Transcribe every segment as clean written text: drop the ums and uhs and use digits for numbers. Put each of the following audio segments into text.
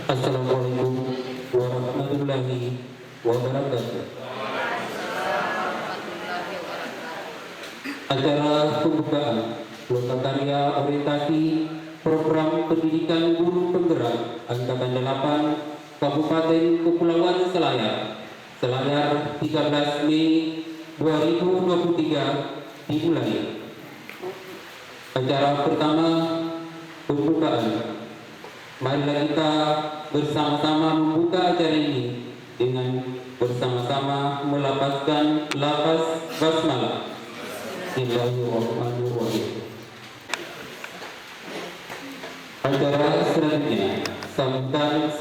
Assalamualaikum warahmatullahi wabarakatuh. Acara pembukaan lokakarya orientasi program pendidikan guru penggerak Angkatan 8 Kabupaten Kepulauan Selayar, Selayar 13 Mei 2023 dimulai. Acara pertama pembukaan. Marilah kita bersama-sama membuka acara ini dengan bersama-sama melafazkan lafaz basmalah. Bismillahirrahmanirrahim. Acara selanjutnya sambutan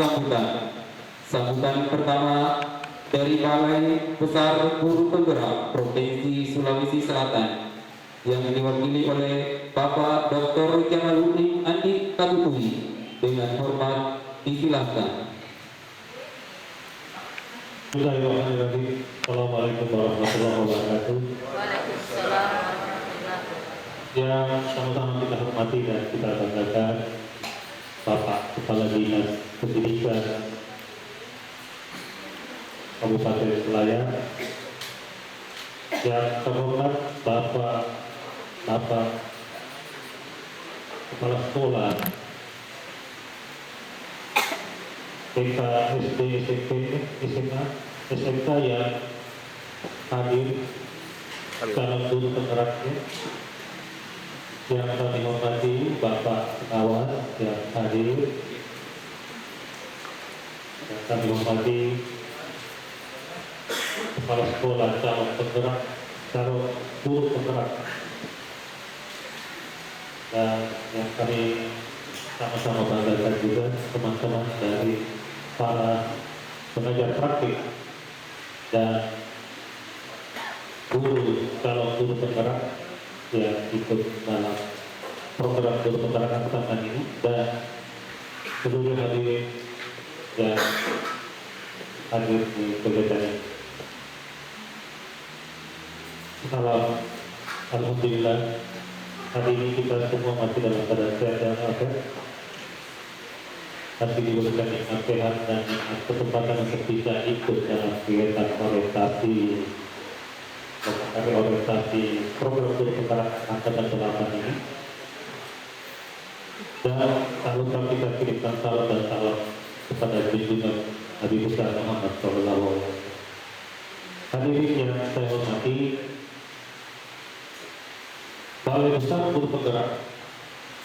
pertama dari Balai Besar Guru Penggerak Provinsi Sulawesi Selatan yang diwakili oleh Bapak Dr. Jamaluddin Andi Kabutuhi. Dengan hormat disilahkan. Bismillahirrahmanirrahim. Assalamualaikum warahmatullahi wabarakatuh. Waalaikumsalam warahmatullahi wabarakatuh. Yang sama-sama kita hormati dan kita banggakan Bapak Kepala Dinas Pendidikan Kabupaten Selayar, yang terhormat Bapak Kepala Sekolah TK, SD, SMP, SMA, SMK yang hadir dalam guru penggeraknya, yang kami hormati Bapak Pengawas yang hadir, yang kami hormati Kepala Sekolah calon penggerak, calon guru penggerak, dan yang kami sama-sama banggakan juga teman-teman dari para pengajar praktik dan calon guru penggerak yang ikut dalam program guru penggerak angkatan ini, dan seluruh hadirin yang hadir di kegiatan ini. Salam, alhamdulillah, hari ini kita semua masih dalam keadaan sehat dan walafiat. Tapi diberikan nikmat sehat dan nikmat kesempatan untuk bisa ikut dalam kegiatan orientasi program guru penggerak angkatan 8 ini. Dan salutan kita kirimkan salam dan salam kepada junjungan Nabi besar Muhammad SAW. Hadirin yang saya hormati, Balai Besar Guru Penggerak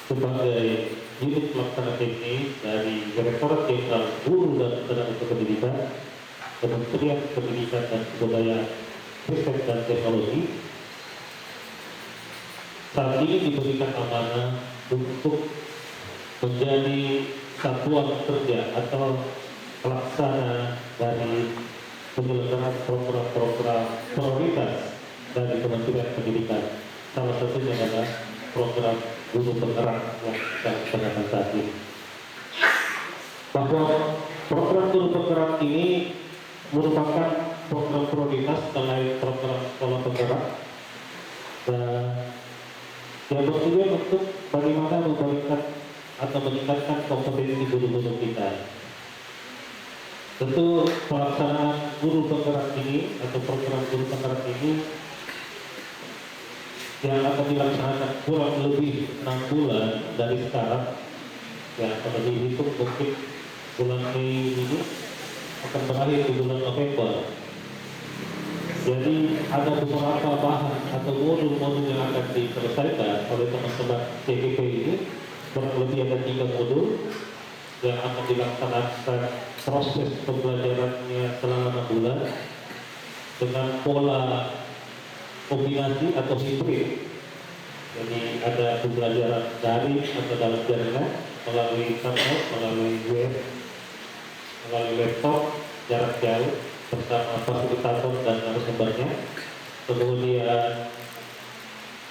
sebagai unit pelaksana teknis dari Direktorat Jenderal Guru dan Tenaga Kependidikan, Kementerian Pendidikan dan Kebudayaan, Riset dan Teknologi, saat ini diberikan amanah untuk menjadi satuan kerja atau pelaksana dari penyelenggaraan program-program prioritas dari Kementerian Pendidikan. Salah satunya adalah program guru penggerak yang kita laksanakan saat ini. Bahwa program guru penggerak ini merupakan program prioritas selain program sekolah penggerak, dan yang bertujuan untuk bagaimana memberikan atau meningkatkan kompetensi guru-guru kita. Tentu pelaksanaan guru penggerak ini atau program guru penggerak ini yang akan dilaksanakan kurang lebih 6 bulan dari sekarang, yang akan dihitung mungkin bulan Mei ini akan berakhir di bulan November. Jadi ada beberapa bahan atau modul-modul yang akan diselesaikan oleh teman-teman CGP ini. Kurang lebih ada 3 modul yang akan dilaksanakan proses pembelajarannya selama 6 bulan dengan pola kombinasi atau hibrid. Jadi ada pembelajaran daring atau dalam jaringan melalui tablet, melalui web, melalui laptop jarak jauh bersama fasilitator dan narasumbernya. Kemudian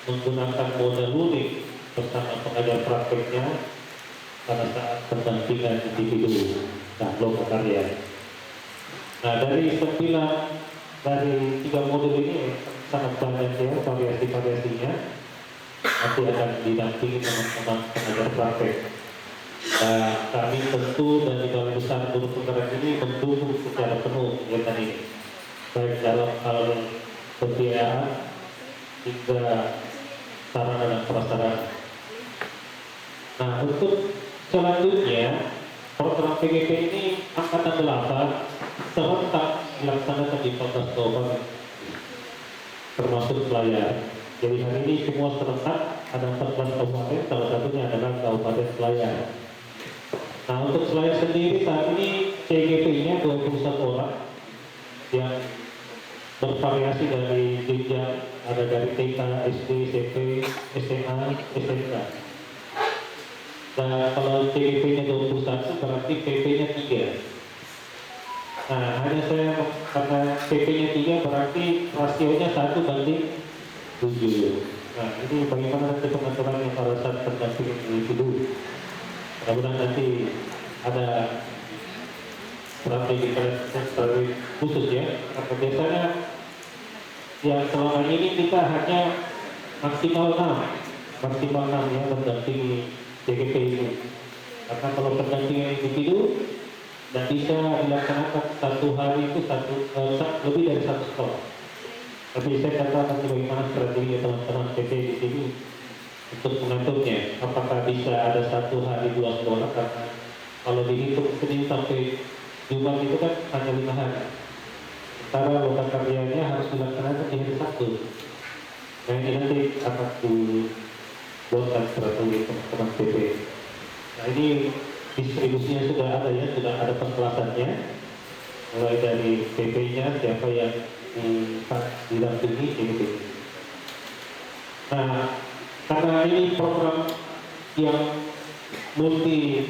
menggunakan model luring bersama pengajar prakteknya pada saat pendampingan individu dan kelompok karya. Nah, dari 3 modul ini sangat banyak ya variasi-variasinya. Nanti akan didampingi teman-teman pengajar praktek. Dan kami tentu dari Balai Besar Guru Penggerak ini mendukung secara penuh kegiatan ini, baik dalam hal pembiayaan hingga sarana dan prasarana. Nah, untuk selanjutnya program PGP ini angkatan 8 serentak dilaksanakan di 14 kabupaten termasuk Selayar. Jadi hari ini semua serentak ada 14 kabupaten, salah satunya adalah Kabupaten Selayar. Nah, untuk Selayar sendiri saat ini CGP-nya 21 orang yang bervariasi dari jenjang, ada dari TK, SD, SMP, SMA, SMK. Nah, kalau CGP-nya 21 berarti PP-nya 3. Nah, hanya saya karena PP-nya 3 berarti rasionya 1:7. Nah, ini bagaimana nanti pengaturannya pada saat pendampingan individu. Mudah-mudahan nanti ada strategi khusus ya. Karena biasanya yang selama ini kita hanya maksimal 6 ya mendampingi CGP ini. Karena kalau pendampingan individu dan bisa dilaksanakan satu hari itu lebih dari satu sekolah. Tapi saya katakan bagaimana strategi teman-teman PP di sini untuk mengaturnya. Apakah bisa ada satu hari 2 sekolah? Karena kalau dihitung Senin sampai Jumat itu kan hanya 5 hari. Sementara loka karyanya harus dilaksanakan di hari Sabtu. Nah, ini nanti akan dibuatkan strategi teman-teman PP. Nah, ini distribusinya sudah ada ya, sudah ada penjelasannya mulai dari PP-nya siapa yang didampingi gitu. Nah, karena ini program yang multi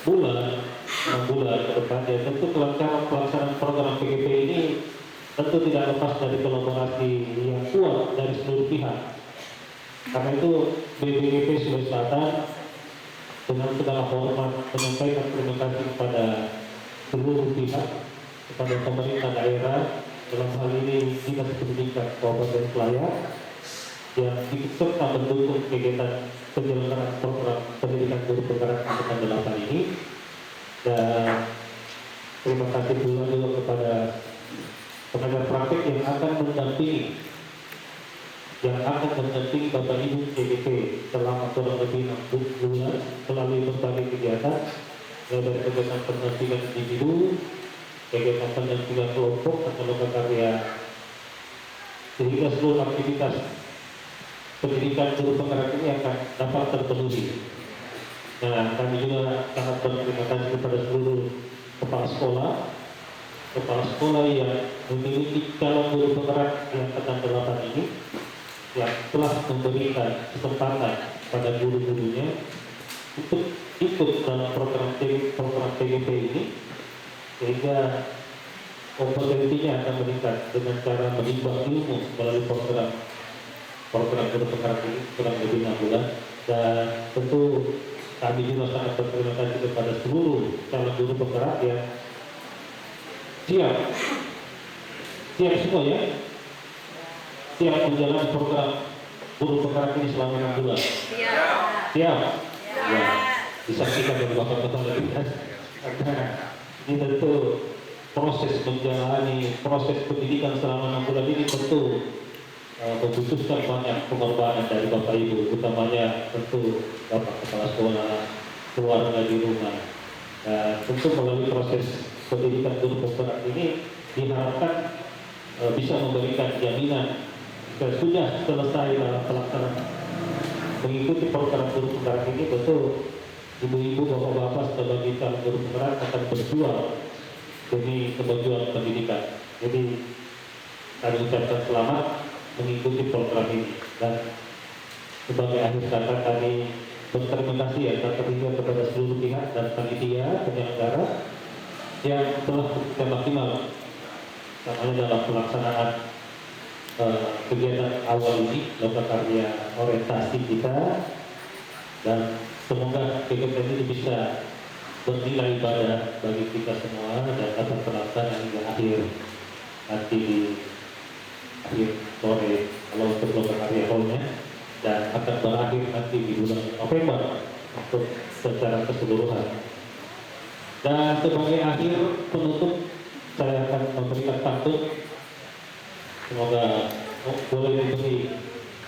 bulan, 6 bulan ke depan ya, tentu kelancaran pelaksanaan program PGP ini tentu tidak lepas dari kolaborasi yang kuat dari seluruh pihak. Karena itu BPGP Sulawesi Selatan dengan segala hormat menyampaikan terima kasih kepada seluruh pihak, kepada pemerintah daerah, dalam hal ini Dinas Pendidikan Kabupaten Selayar yang ikut serta mendukung kegiatan penyelenggaraan program pendidikan guru penggerak angkatan 8 ini. Dan terima kasih pula juga kepada pengajar praktek yang akan mendampingi Bapak Ibu CGP selama kurang lebih 6 bulan melalui berbagai kegiatan, dari kegiatan pendampingan individu, kegiatan pendampingan kelompok atau lembaga karya, sehingga seluruh aktivitas pendidikan guru penggerak ini akan dapat terpenuhi. Nah, kami juga sangat berterima kasih kepada seluruh kepala sekolah yang memiliki calon guru penggerak yang angkatan 8 ini, yang telah memberikan kesempatan pada guru-gurunya untuk ikut dalam program PGP ini, sehingga kompetensinya akan meningkat dengan cara menimba ilmu melalui program guru penggerak ini kurang lebih 6 bulan. Dan tentu kami juga sangat berterima kasih kepada seluruh calon guru penggerak yang siap semua ya, siap menjalani program guru penggerak ini selama 6 bulan. Siap. Ya, disaksikan dari Bapak Kepala Dinas. Karena ini tentu proses menjalani proses pendidikan selama 6 bulan ini tentu membutuhkan banyak pengorbanan dari Bapak Ibu, utamanya tentu Bapak Kepala Sekolah, keluarga di rumah. Dan tentu melalui proses pendidikan guru penggerak ini diharapkan bisa memberikan jaminan sudah selesai dalam pelaksanaan mengikuti program guru penggerak ini, tentu ibu-ibu, bapak-bapak sebagai calon guru penggerak akan berjuang demi kemajuan pendidikan. Jadi kami ucapkan selamat mengikuti program ini, dan sebagai akhir kata kami berterima kasih ya kepada seluruh pihak dan panitia penyelenggara yang telah bekerja maksimal dalam pelaksanaan kegiatan awal ini, lembaga karya orientasi kita, dan semoga kegiatan ini bisa bernilai ibadah bagi kita semua dan dapat terlaksana hingga akhir nanti di akhir sore kalau untuk lembaga karya hallnya, dan akan berakhir nanti di bulan November untuk secara keseluruhan. Dan sebagai akhir penutup, saya akan memberikan pantun. Semoga boleh diberi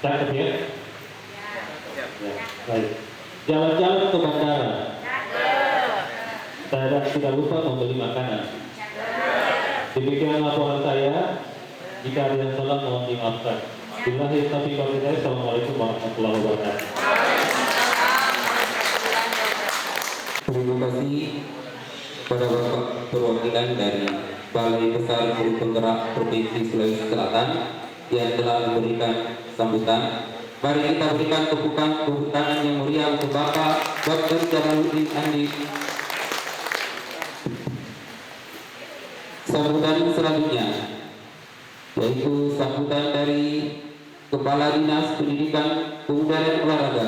catat ya. Ya, baik. Jalan-jalan ke bandara. Saya tidak lupa membeli makanan. Demikian laporan saya. Jika ada yang salah mohon dimaafkan. Billahi taufiq wal hidayah. Assalamualaikum warahmatullahi wabarakatuh. Terima kasih kepada Bapak perwakilan dari Balai Besar Guru Penggerak Provinsi Sulawesi Selatan yang telah memberikan sambutan. Mari kita berikan tepuk tangan yang meriah untuk Bapak Dr. Jamaluddin Andi. Sambutan selanjutnya yaitu sambutan dari Kepala Dinas Pendidikan, Pemuda dan Olahraga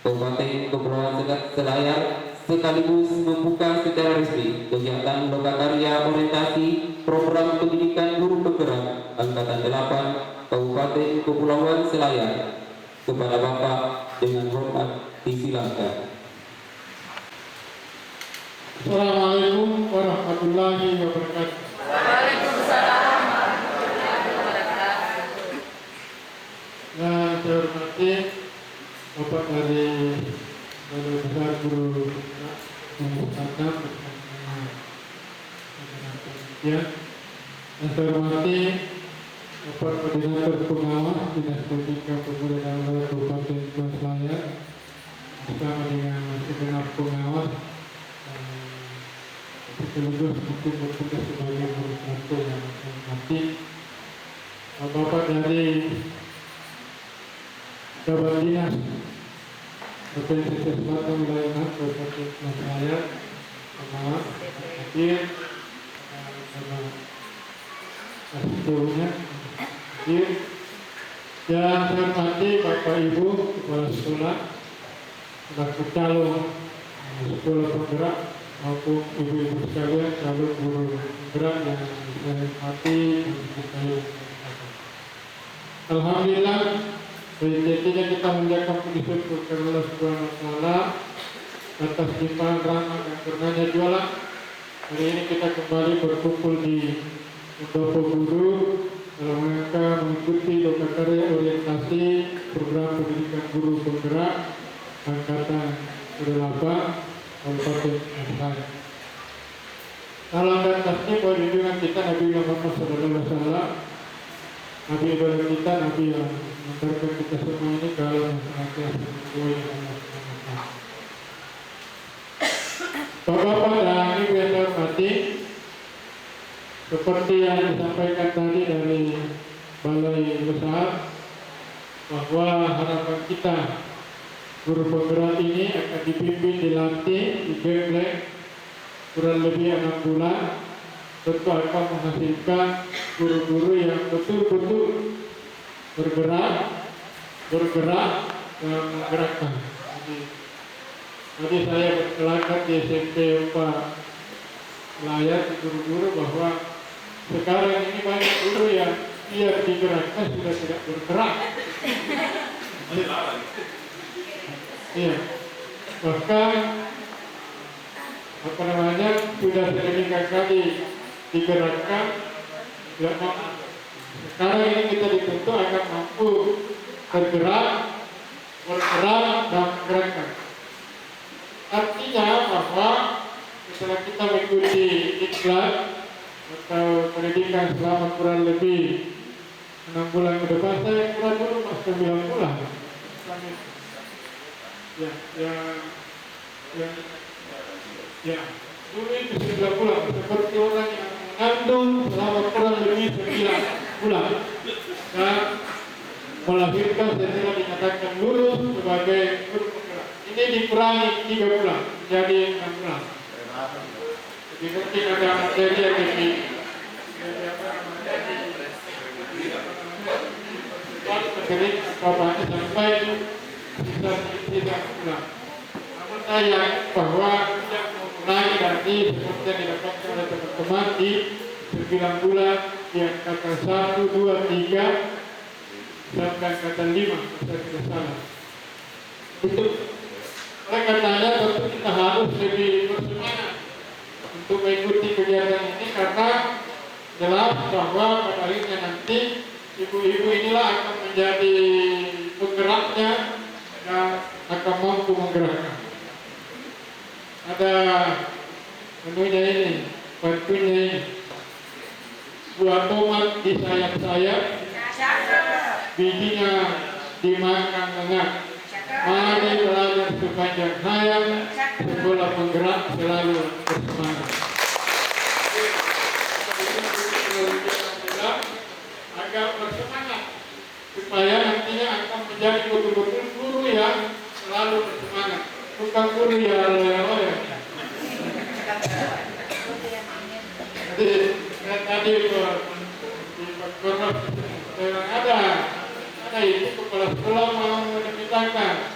Kabupaten Kepulauan Selayar, sekaligus membuka secara resmi kegiatan lokakarya orientasi program pendidikan guru penggerak Angkatan 8 Kabupaten Kepulauan Selayar. Kepada Bapak dengan hormat disilakan. Assalamualaikum warahmatullahi wabarakatuh. Waalaikumsalam warahmatullahi wabarakatuh. Yang saya hormati Bapak dari Balai Besar Guru Selatan bersama pendidikan. Yang saya hormati Bapak Koordinator Pengawas Dinas Pendidikan Pemuda dan Olahraga Kabupaten Kepulauan Selayar bersama dengan segenap pengawas sekaligus mungkin bertugas sebagai moderator yang saya hormati Bapak dari Jabat Dinas Provinsi Selatan Wilayah Kabupaten Kepulauan Selayar, pengawas hadir sama asisten hadir. Yang saya hormati Bapak Ibu Kepala Sekolah, selaku calon sekolah penggerak maupun ibu-ibu sekalian calon guru penggerak yang saya hormati dan saya hormati. Alhamdulillah, sejatinya kita menjaga bersyukur kepada Allah Subhanahu wa Ta'ala atas limpahan rahmat dan karunia jualan. Hari ini kita kembali berkumpul di Pendopo Guru dalam rangka mengikuti lokakarya orientasi program pendidikan guru penggerak Angkatan 8 Kabupaten Selayar. Salam dan tasbih buat junjungan kita Nabi Muhammad SAW, Nabi ibadah kita, Nabi yang mengantarkan kita semua ini ke alam senantiasa sesuai dengan Allah SWT. Bapak-bapak dan ibu yang saya hormati, seperti yang disampaikan tadi dari Balai Besar, bahwa harapan kita guru penggerak ini akan dipimpin, dilatih, digembleng kurang lebih 6 bulan. Tentu akan menghasilkan guru-guru yang betul-betul bergerak dan menggerakkan. Tadi saya berkelakar di SMP 4 Selayar di guru-guru bahwa sekarang ini banyak guru yang dia digerakkan sudah tidak bergerak. Iya, bahkan sudah sedemikian kali digerakkan, tidak mampu. Sekarang ini kita dituntut akan mampu bergerak dan menggerakkan. Artinya bahwa setelah kita mengikuti iklan atau pendidikan selama kurang lebih 6 bulan ke depan, saya kurang dulu mas 9 bulan. Dulu itu 9 bulan, seperti orang yang mengandung selama kurang lebih 9 bulan dan melahirkan setelah dinyatakan lulus sebagai guru penggerak. Ini dikurangi 3 bulan menjadi 6 bulan. Jadi mungkin ada materi yang sampai tidak bulan. Namun saya bahwa tidak memulai nanti seperti yang didapatkan oleh teman-teman di 9 bulan di angkatan 1, 2, 3 sampai angkatan 5 kalau saya tidak salah. Untuk Oleh karenanya tentu kita harus lebih bersemangat untuk mengikuti kegiatan ini karena jelas bahwa pada akhirnya nanti ibu-ibu inilah akan menjadi penggeraknya dan akan mampu menggerakkan. Ada menunya ini, bantunya ini. Buah tomat di sayap-sayap, bijinya dimakan lengah. Mari belajar sepanjang hayat, sekolah penggerak selalu bersemangat. Agar bersemangat supaya nantinya akan menjadi betul-betul guru yang selalu bersemangat, bukan guru yang loyo-loyo. Jadi tadi di Koros ada itu kepala sekolah mau memintakan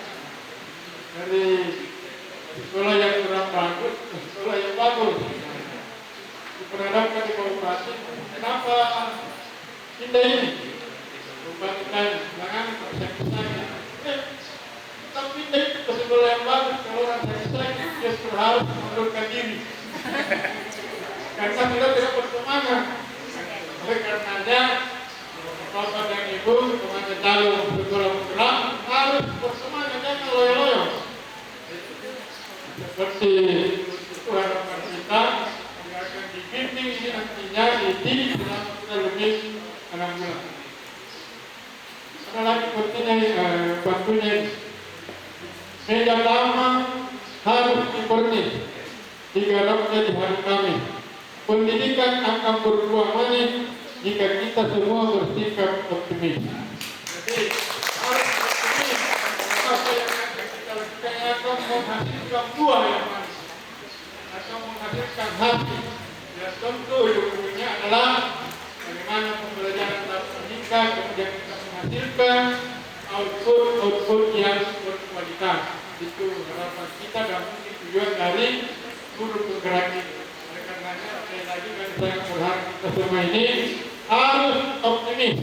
dari sekolah yang kurang bagus ke sekolah yang bagus. Diperhadapkan di koperasi, kenapa pindah ini? Membandingkan jangan sakit-sakit. Kita pindah ke sekolah yang bagus, kalau orang sakit-sakit justru harus mengundurkan diri. Karena kita tidak bersemangat. Oleh karenanya, Bapak dan Ibu, teman calon sekolah penggerak harus bersemangat, jangan loyo-loyo. Seperti itu harapan kita yang akan dibimbing ini nantinya dididik selama kurang lebih 6 bulan. Ada lagi bantunya ini. Meja lama harus dipernis, digarapnya di hari kami. Pendidikan akan berbuah manis jika kita semua bersikap optimis. Jadi harus optimis. Apa yang akan kita lakukan akan menghasilkan buah yang manis, akan menghasilkan hasil. Dan tentu ujung-ujungnya adalah bagaimana pembelajaran dapat meningkat, kemudian kita menghasilkan output yang berkualitas. Itu harapan kita dan mungkin tujuan dari guru penggerak ini. Oleh karenanya sekali lagi saya berharap kita semua ini harus optimis,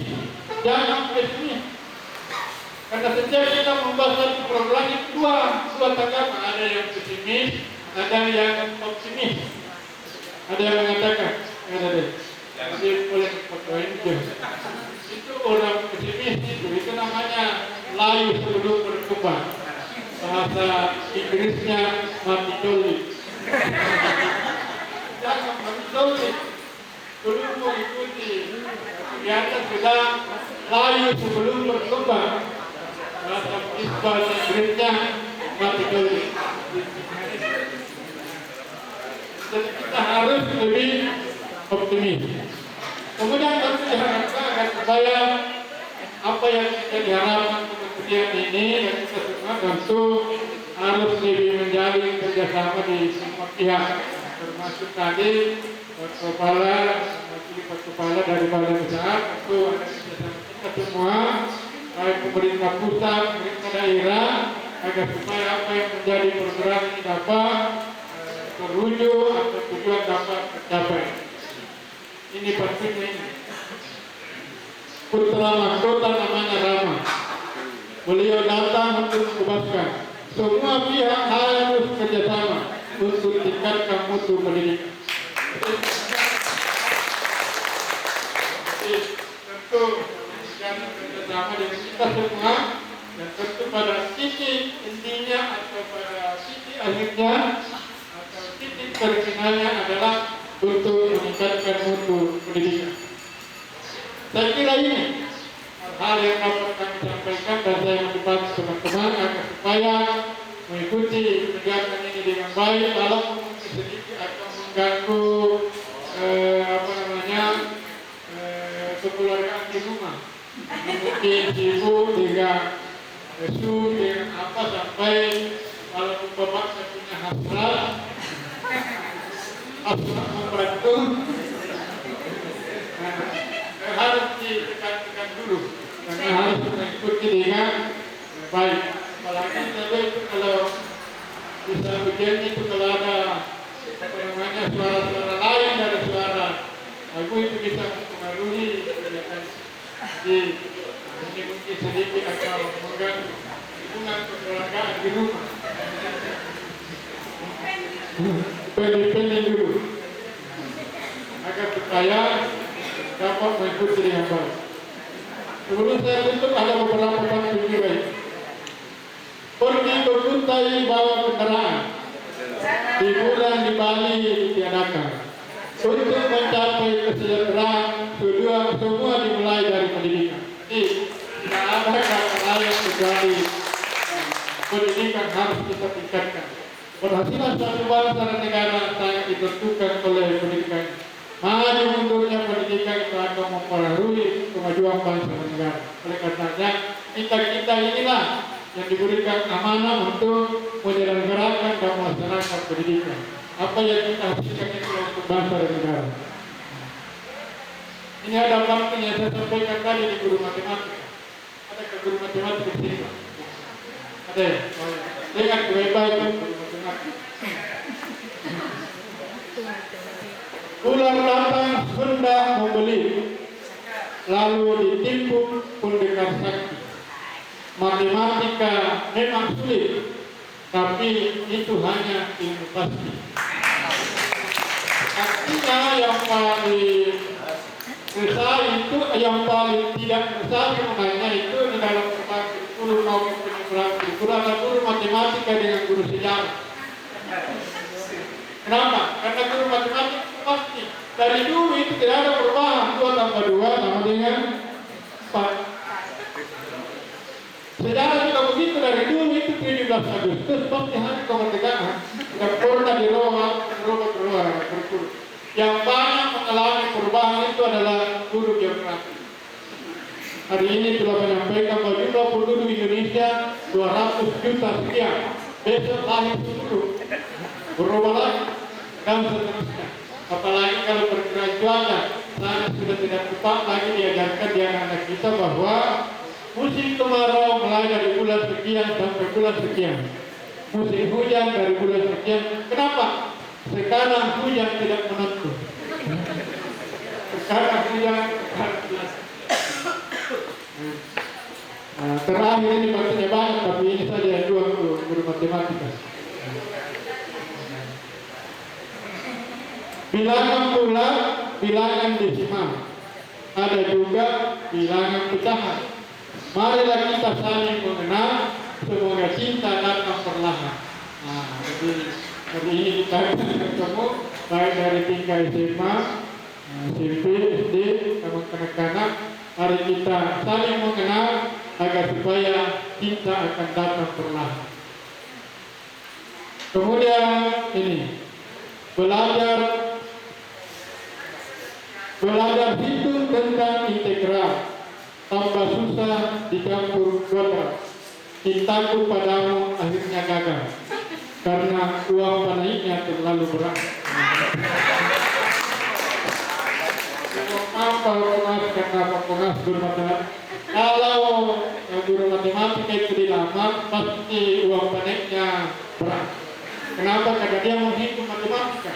jangan pesimis. Karena setiap kita membahas satu program itu dua agama, ada yang pesimis, ada yang optimis. Ada yang mengatakan, jadi boleh fotoin itu orang pesimis itu namanya layu sebelum berkembang. Bahasa Inggrisnya mati doli. Jangan mati doli. Belum mengikuti kegiatan sudah layu sebelum berkembang. Bahasa Inggrisnya mati doli. Jadi kita harus lebih optimis. Kemudian kami diharapkan agar supaya apa yang kita diharapkan kemudian ini dan kita semua tentu harus lebih menjalin kerjasama di semua pihak, termasuk tadi kepala dari balai besar, tentu ada kerjasama kita semua, baik pemerintah pusat, pemerintah daerah, agar supaya apa yang menjadi program ini dapat terwujud atau tujuan dapat tercapai. Ini pentingnya ini. Putra mahkota namanya Rama. Beliau datang untuk membebaskan. Semua pihak harus kerjasama untuk tingkatkan mutu pendidikan. Jadi tentu jangan kerjasama dengan kita semua dan tentu pada titik intinya atau pada titik akhirnya atau titik terfinalnya adalah untuk meningkatkan mutu pendidikan. Saya kira ini hal yang dapat kami sampaikan dan saya mencoba teman-teman agar supaya mengikuti kegiatan ini dengan baik, walaupun mungkin sedikit akan mengganggu kekeluargaan di rumah. Mungkin ibu dengan dengan apa sampai walaupun bapak saya punya hasrat membantu, harus ditekan-tekan dulu karena harus mengikuti dengan baik. Apalagi itu kalau bisa begini itu kalau ada suara-suara lain dari suara lagu itu bisa mempengaruhi kegiatan. Jadi ini mungkin sedikit atau mengganggu. hubungan kekeluargaan di rumah. Pending dulu agar supaya dapat mengikuti dengan baik. Sebelum saya tutup ada beberapa poin baik. Pergi berkuntai bawa kendaraan hiburan di Bali ditiadakan untuk mencapai kesejahteraan semua dimulai dari pendidikan. Jadi tidak ada kata lain kecuali pendidikan harus kita tingkatkan. Keberhasilan satu bangsa dan negara sangat ditentukan oleh pendidikan. Maju mundurnya pendidikan itu akan mempengaruhi kemajuan bangsa dan negara. Oleh karenanya kita inilah yang diberikan amanah untuk menyelenggarakan dan melaksanakan pendidikan. Apa yang kita hasilkan itu untuk bangsa dan negara. Ini ada fakta yang saya sampaikan tadi di guru matematika. Ada ke guru matematika di sini? Ada ya? Dengan baik-baik guru matematika. Ular datang hendak membeli, lalu ditimpuk pendekar sakti. Matematika memang sulit, tapi itu hanya ilmu pasti. Artinya yang paling besar itu, yang paling tidak besar sebenarnya itu di dalam guru maupun guru adalah guru matematika dengan guru sejarah. Kenapa? Karena guru matematika pasti dari dulu itu tidak ada perubahan 2 tambah 2 sama dengan 4. Sejarah juga begitu dari dulu itu 17 Agustus pasti hari kemerdekaan dan pernah dirubah. Yang banyak mengalami perubahan itu adalah guru geografi. Hari ini telah menyampaikan bahwa jumlah penduduk Indonesia 200 juta sekian. Besok lahir 10 berubah lagi dan seterusnya. Apalagi kalau perkiraan cuaca sangat sudah tidak tepat lagi diajarkan di anak-anak kita bahwa musim kemarau mulai dari bulan sekian sampai bulan sekian. Musim hujan dari bulan sekian. Kenapa? Sekarang hujan tidak menentu. Sekarang hujan terakhir ini maksudnya banyak, tapi ini saja yang 2 guru matematika. Bilangan bulat, bilangan desimal. Ada juga bilangan pecahan. Marilah kita saling mengenal, semoga cinta datang perlahan. Jadi hari ini kita ketemu baik dari tingkat SMA, SMP, SD, sama kanak-kanak. Mari kita saling mengenal agar supaya cinta akan datang perlahan. Kemudian ini belajar hitung tentang integral. Tambah susah dicampur kuadrat. Cintaku padamu akhirnya gagal karena uang naiknya terlalu berat. Pengas guru matematika. Kalau guru matematika itu dilamar pasti uang naiknya berat. Kenapa? Karena dia menghitung matematika.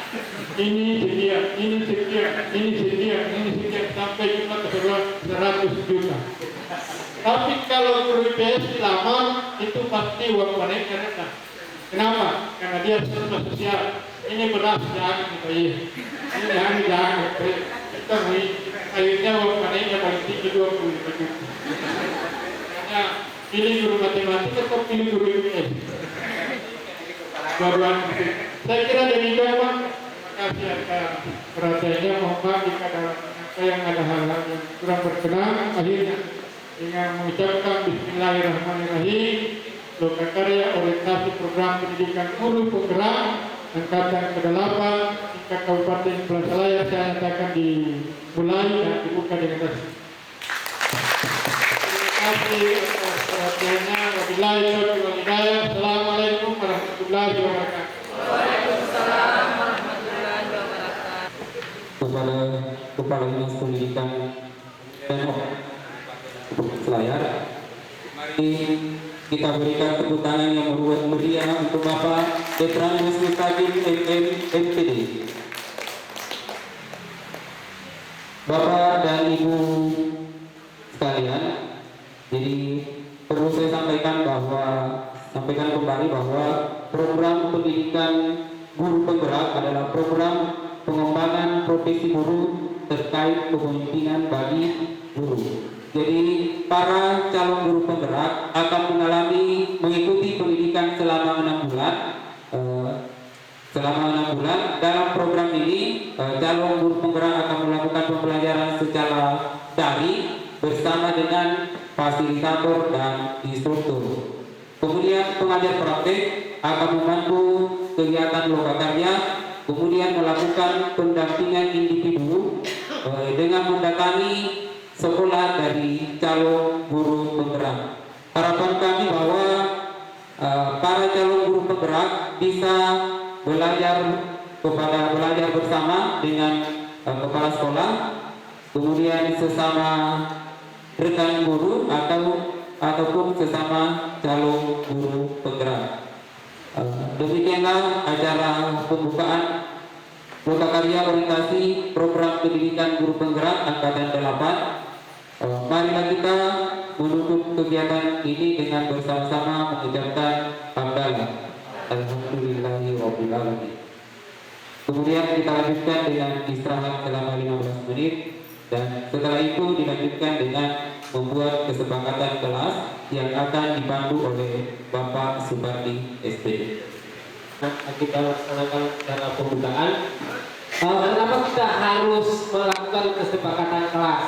Ini sekian, ini sekian, ini sekian, ini sekian sampai jumlah keseluruhan 100 juta. Tapi kalau guru IPS dilamar itu pasti uang panennya rendah. Kenapa? Karena dia serba sosial. Ini beras jangan dibayar. Ini jangan kita mau akhirnya uang panennya paling tinggi 20 juta. Makanya pilih guru matematika atau pilih guru IPS. Saya kira demikian Pak. Terima kasih atas perhatiannya. Mohon maaf jika ada hal-hal yang kurang berkenan. Akhirnya dengan mengucapkan Bismillahirrahmanirrahim. Lokakarya orientasi program pendidikan guru penggerak angkatan ke-8 tingkat Kabupaten Pelansalaya saya nyatakan dimulai dan dibuka dengan resmi. Terima kasih atas perhatiannya. Wabillahi taufiq wal hidayah. Assalamualaikum warahmatullahi wabarakatuh. Waalaikumsalam warahmatullahi wabarakatuh. Kepada Kepala Dinas Pendidikan Pemkot Selayar, mari kita berikan tepuk tangan yang meriah untuk Bapak Detranus Mustaqim MM MPD. Bapak dan Ibu sekalian, jadi perlu saya sampaikan bahwa sampaikan kembali bahwa program pendidikan guru penggerak adalah program pengembangan profesi guru terkait kepemimpinan bagi guru. Jadi para calon guru penggerak akan mengikuti pendidikan selama 6 bulan. Selama 6 bulan dalam program ini calon guru penggerak akan melakukan pembelajaran secara daring bersama dengan fasilitator dan instruktur. Kemudian pengajar praktek akan membantu kegiatan lokakarya, kemudian melakukan pendampingan individu dengan mendatangi sekolah dari calon guru penggerak. Harapan kami bahwa para calon guru penggerak bisa belajar bersama dengan kepala sekolah, kemudian sesama rekan guru ataupun sesama calon guru penggerak. Demikianlah acara pembukaan lokakarya orientasi program pendidikan guru penggerak angkatan 8. Marilah kita menutup kegiatan ini dengan bersama-sama mengucapkan hamdalah. Alhamdulillahirabbil alamin. Kemudian kita lanjutkan dengan istirahat selama 15 menit dan setelah itu dilanjutkan dengan membuat kesepakatan kelas yang akan dipandu oleh Bapak Supardi SPD. Kita laksanakan cara pembukaan. Kenapa kita harus melakukan kesepakatan kelas?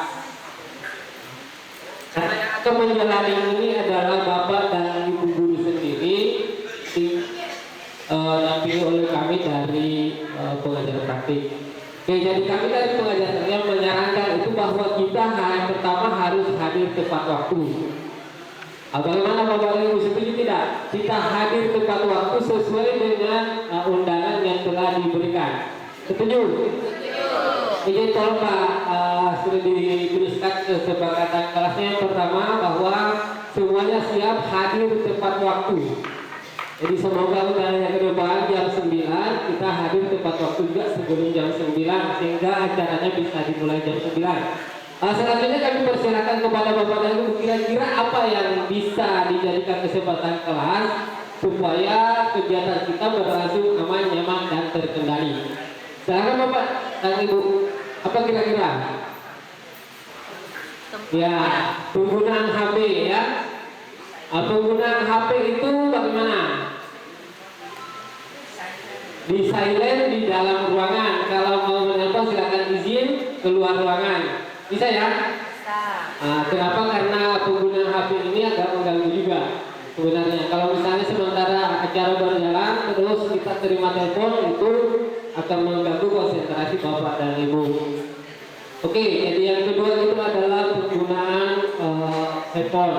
Karena yang akan menjalani ini adalah Bapak dan Ibu guru sendiri, didampingi oleh kami dari pengajar praktik. Oke, jadi kami dari pengajar yang menyarankan itu bahwa kita yang pertama harus hadir tepat waktu. Bagaimana Bapak dan Ibu, setuju tidak? Kita hadir tepat waktu sesuai dengan undangan yang telah diberikan. Setuju? Jadi tolong Pak, sudah dituliskan kesepakatan kelasnya. Yang pertama bahwa semuanya siap hadir tepat waktu. Jadi semoga undangannya ke depan jam 9 kita hadir tepat waktu juga sebelum jam 9 sehingga acaranya bisa dimulai jam 9. Selanjutnya kami persilakan kepada Bapak dan Ibu kira-kira apa yang bisa dijadikan kesempatan kelas supaya kegiatan kita berlangsung aman, nyaman, dan terkendali. Silakan Bapak dan Ibu, apa kira-kira? Ya, penggunaan HP ya. Penggunaan HP itu bagaimana? Di silent di dalam ruangan. Kalau mau menelpon silakan izin keluar ruangan. Bisa ya? Bisa. Kenapa? Karena penggunaan HP ini agak mengganggu juga sebenarnya. Kalau misalnya sementara acara berjalan terus kita terima telepon, itu akan mengganggu konsentrasi Bapak dan Ibu. Oke, jadi yang kedua itu adalah penggunaan handphone.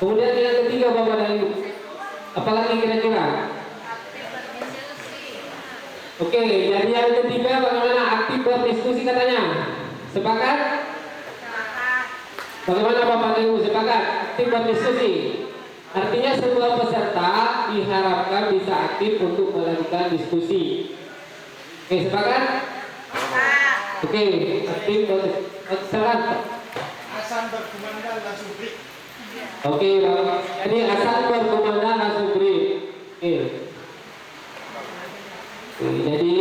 Kemudian yang ketiga Bapak dan Ibu, apalagi kira-kira? Oke, jadi yang ketiga bagaimana aktif berdiskusi katanya? Sepakat? Bagaimana Bapak dan Ibu, sepakat? Aktif berdiskusi. Artinya semua peserta diharapkan bisa aktif untuk melakukan diskusi. Oke, sepakat? Oke, aktif berdiskusi. Asal berkumandang langsung break. Oke, Bapak. Jadi asal berkumandang langsung break. Oke. Jadi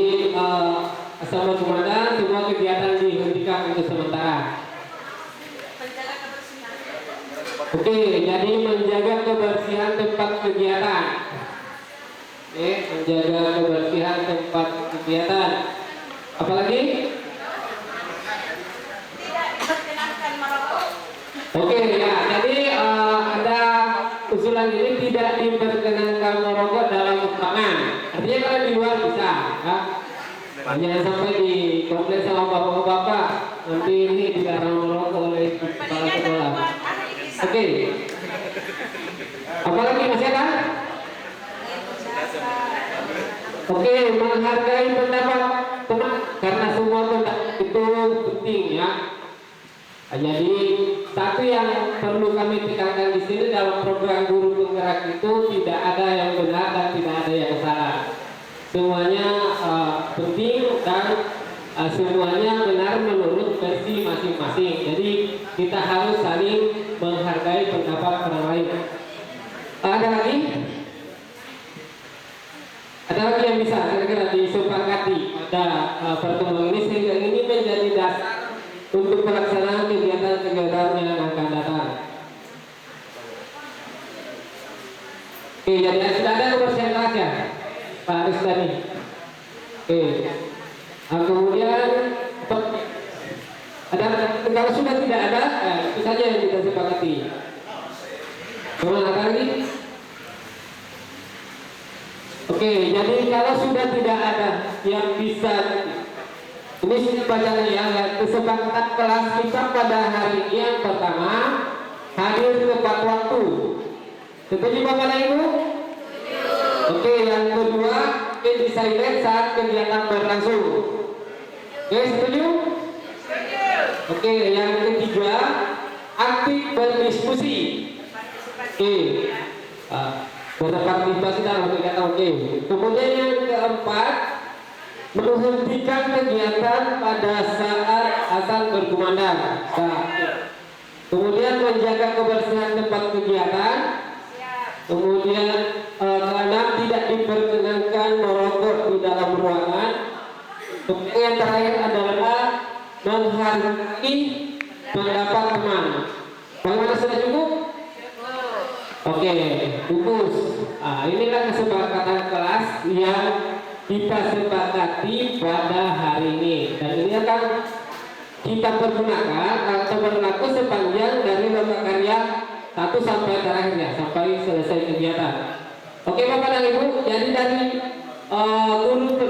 asal berkumandang semua kegiatan dihentikan untuk sementara. Oke, jadi menjaga kebersihan tempat kegiatan. Oke, menjaga kebersihan tempat kegiatan. Apalagi? Tidak diperkenankan merokok. Oke ya, jadi ada usulan ini tidak diperkenankan merokok dalam ruangan. Artinya kalau di luar bisa, ya. Jangan sampai di komplain sama bapak-bapak nanti ini dilarang merokok oleh kepala sekolah. Oke. Apalagi masih ada? Oke, menghargai pendapat teman karena semua pendapat itu penting ya. Jadi satu yang perlu kami tekankan di sini dalam program guru penggerak itu tidak ada yang benar dan tidak ada yang salah. Semuanya penting dan semuanya benar menurut versi masing-masing. Jadi kita harus saling menghargai pendapat orang lain. Ada lagi? Ada lagi yang bisa kira-kira disepakati pada pertemuan ini sehingga ini menjadi dasar untuk pelaksanaan kegiatan-kegiatan yang akan datang. Oke, jadi sudah ada nomor sentralnya, Pak Aristani. Oke, kemudian ada kalau sudah tidak ada, itu saja yang kita sepakati. Kemudian apa lagi? Oke, jadi kalau sudah tidak ada yang bisa, ini bacanya ya, kesepakatan kelas kita pada hari ini yang pertama hadir tepat waktu. Setuju Bapak dan Ibu? Oke, yang kedua di silent saat kegiatan berlangsung. Oke, setuju? Oke, yang ketiga aktif berdiskusi. Oke, berpartisipasi dalam kegiatan. Oke. Kemudian yang keempat menghentikan kegiatan pada saat azan berkumandang. Kemudian menjaga kebersihan tempat kegiatan. Kemudian keenam tidak diperkenankan merokok di dalam ruangan. Kemudian yang terakhir adalah menghargai pendapat teman. Bagaimana, sudah cukup? Oke, fokus. Inilah kesepakatan kelas yang kita sepakati pada hari ini, dan ini akan kita pergunakan atau berlaku sepanjang dari loka karya 1 sampai terakhirnya, sampai selesai kegiatan. Oke Bapak dan Ibu, jadi dari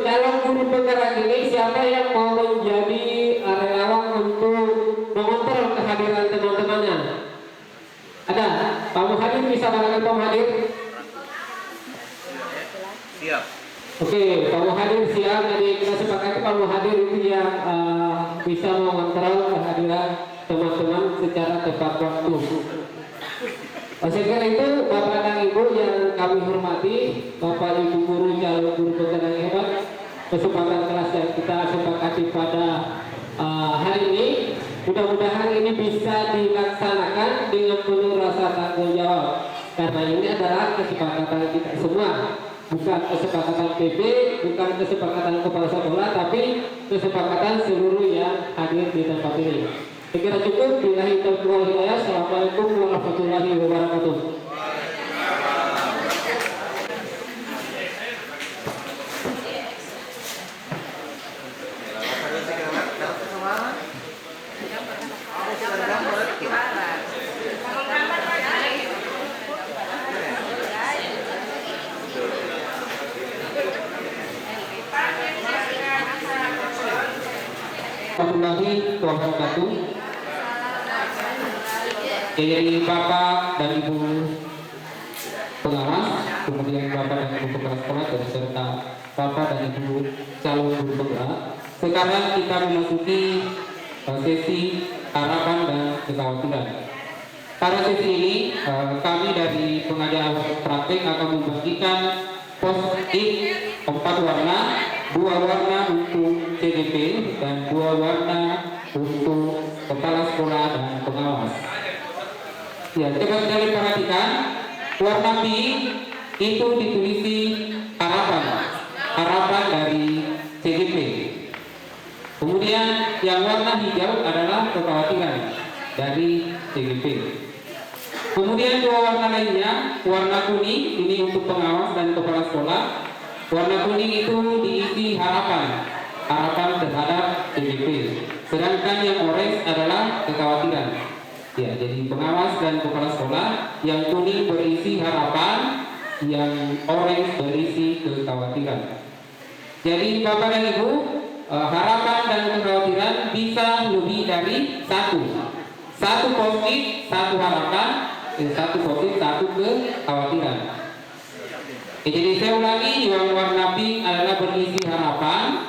calon guru penggerak ini siapa yang mau menjadi relawan untuk mengontrol kehadiran teman-temannya? Ada? Pak Muhadir bisa barangkali Pak Muhadir? Siap. Oke, Pak Muhadir siap. Jadi kita sepakati Pak Muhadir itu yang bisa mengontrol kehadiran teman-teman secara tepat waktu. Saya kira itu Bapak dan Ibu yang kami hormati, Bapak Ibu guru, calon guru penggerak yang hebat, kesempatan kelas yang kita sepakati pada hari ini. Mudah-mudahan ini bisa dilaksanakan dengan penuh rasa tanggung jawab, karena ini adalah kesepakatan kita semua, bukan kesepakatan PB, bukan kesepakatan kepala sekolah, tapi kesepakatan seluruh yang hadir di tempat ini. Saya kira cukup. Billahi taufiq wal hidayah. Assalamualaikum warahmatullahi wabarakatuh. Warahmatullahi wabarakatuh. Jadi Bapak dan Ibu pengawas, kemudian Bapak dan Ibu kepala sekolah, dan serta Bapak dan Ibu calon guru penggerak. Sekarang kita memasuki sesi harapan dan kekhawatiran. Pada sesi ini kami dari pengajar praktek akan membagikan post-it 4 warna, 2 warna untuk CGP dan 2 warna untuk kepala sekolah dan pengawas. Ya, coba sekali perhatikan, warna pink itu ditulisi harapan dari CGP. Kemudian yang warna hijau adalah kekhawatiran dari CGP. Kemudian 2 warna lainnya, warna kuning ini untuk pengawas dan kepala sekolah. Warna kuning itu diisi harapan terhadap CGP. Sedangkan yang orange adalah kekhawatiran. Ya, jadi pengawas dan kepala sekolah, yang kuning berisi harapan, yang orange berisi kekhawatiran. Jadi Bapak dan Ibu, harapan dan kekhawatiran bisa lebih dari satu post-it, 1 harapan, 1 post-it, 1 kekhawatiran. Jadi saya ulangi, yang warna pink adalah berisi harapan,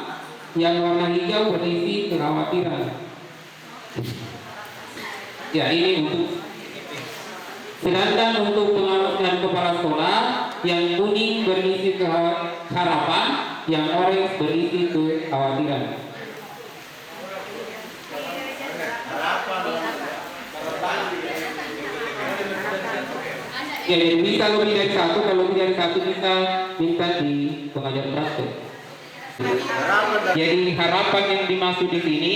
yang warna hijau berisi kekhawatiran. Ya, ini untuk. Sedangkan untuk pengawas dan kepala sekolah, yang kuning berisi harapan, yang orange berisi kekhawatiran. Ya, jadi bisa lebih dari satu, kalau lebih dari satu bisa minta di pengajar praktek. Jadi harapan yang dimaksud di sini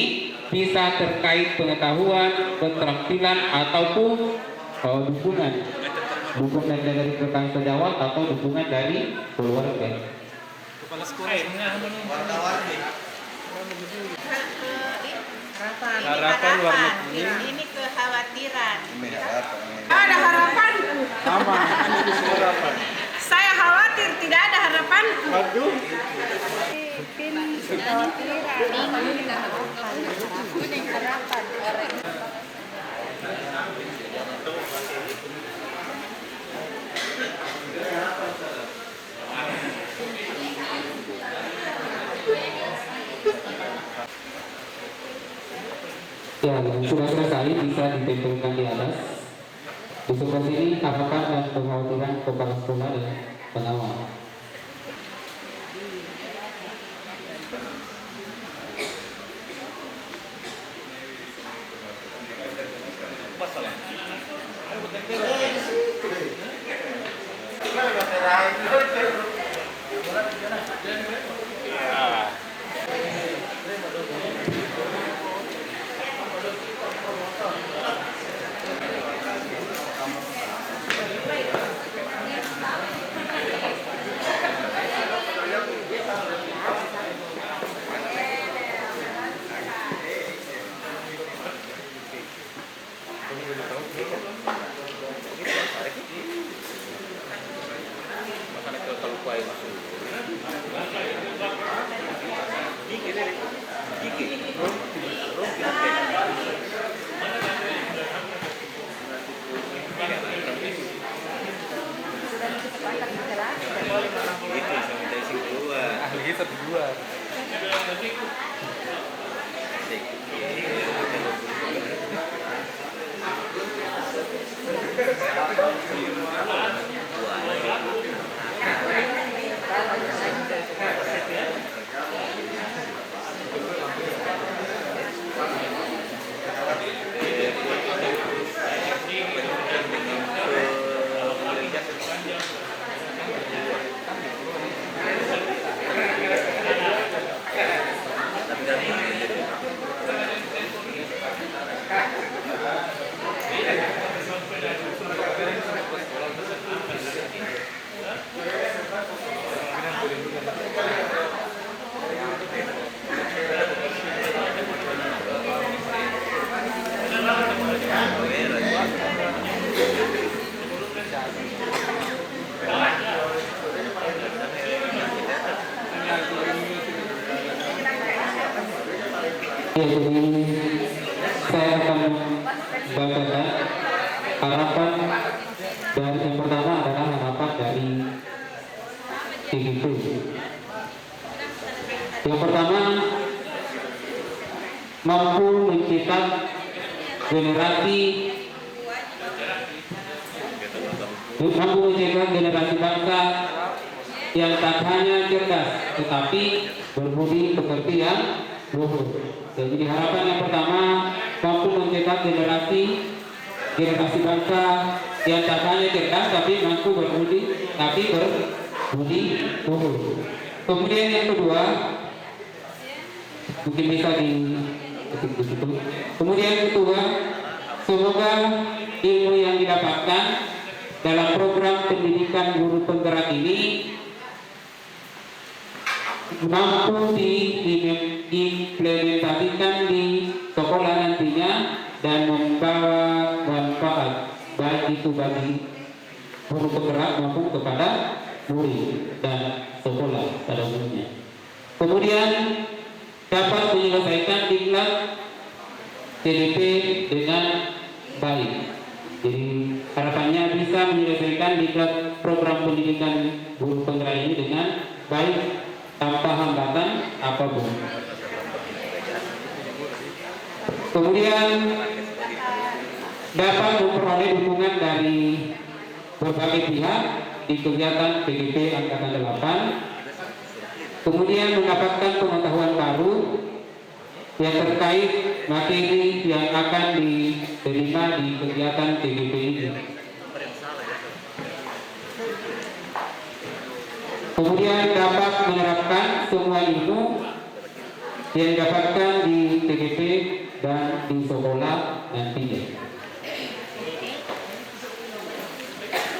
bisa terkait pengetahuan, keterampilan ataupun dukungan dari rekan sejawat atau dukungan dari keluarga. Harapan. Ini kekhawatiran. Ada harapan. Saya khawatir tidak ada harapanku. Ya, sudah selesai, bisa ditempelkan di atas. Di sebelah sini harapan dan kekhawatiran kepala sekolah dan pengawal. Ya, jadi saya akan bacakan harapan dari yang pertama adalah harapan dari TGP. Yang pertama, mampu mencetak generasi bangsa yang tak hanya cerdas tetapi berbudi pekerti yang luhur. Jadi harapan yang pertama, mampu mencetak generasi bangsa yang tak hanya cerdas tapi mampu berbudi luhur. Kemudian yang kedua, mungkin bisa diketik di situ. Kemudian yang kedua, semoga ilmu yang didapatkan dalam program pendidikan guru penggerak ini mampu diimplementasikan di sekolah nantinya dan membawa manfaat baik itu bagi guru penggerak maupun kepada murid dan sekolah pada umumnya. Kemudian dapat menyelesaikan diklat TDP dengan baik. Jadi harapannya bisa menyelesaikan diklat program pendidikan guru penggerak ini dengan baik tanpa hambatan apapun. Kemudian dapat memperoleh dukungan dari berbagai pihak di kegiatan PGP Angkatan 8. Kemudian mendapatkan pengetahuan baru yang terkait materi yang akan diterima di kegiatan PGP ini. Kemudian dapat menerapkan semua ilmu yang didapatkan di TGP dan di sekolah nantinya.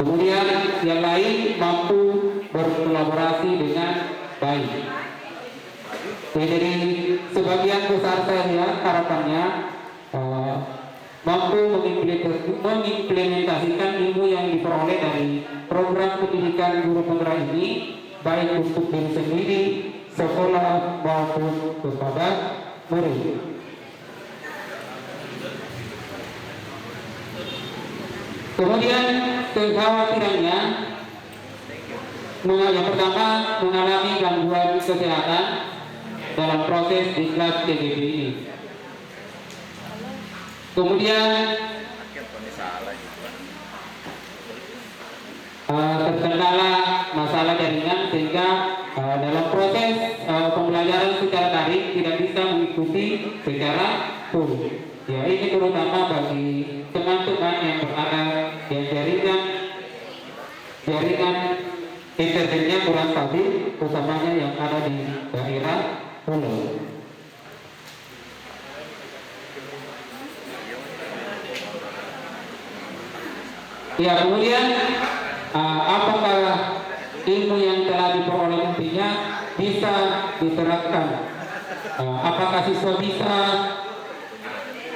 Kemudian yang lain mampu berkolaborasi dengan baik. Jadi sebagian besar saya harapannya mampu mengimplementasikan ilmu yang diperoleh dari program pendidikan guru penggerak ini baik untuk diri sendiri, sekolah maupun kepada murid. Kemudian kekhawatirannya yang pertama mengalami gangguan kesehatan dalam proses diklat TGP ini. Kemudian terkendala masalah jaringan sehingga dalam proses pembelajaran secara daring tidak bisa mengikuti secara full. Ya, ini terutama bagi teman-teman yang berada di jaringan internetnya kurang stabil, utamanya yang ada di daerah pulau. Ya, kemudian apakah ilmu yang telah diperoleh nantinya bisa diterapkan? Apakah siswa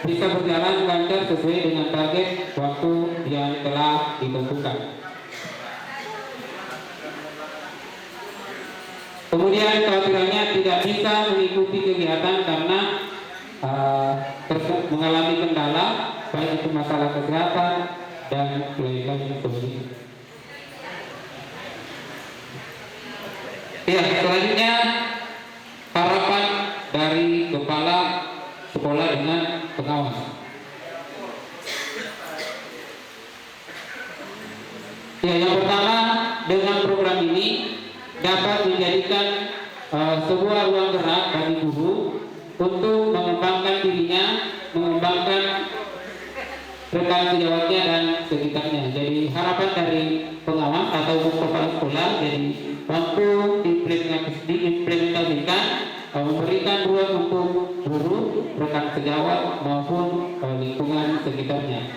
bisa berjalan lancar sesuai dengan target waktu yang telah ditentukan? Kemudian kekhawatirannya tidak bisa mengikuti kegiatan karena mengalami kendala baik itu masalah kesehatan dan lain-lain sebagainya. Ya, selanjutnya harapan dari kepala sekolah dengan pengawas. Ya, yang pertama dengan program ini dapat menjadikan sebuah ruang gerak bagi guru untuk mengembangkan dirinya, mengembangkan rekan sejawatnya dan sekitarnya. Jadi harapan dari pengawas atau kepala sekolah jadi mampu diimplementasikan, memberikan ruang untuk guru, rekan sejawat maupun lingkungan sekitarnya.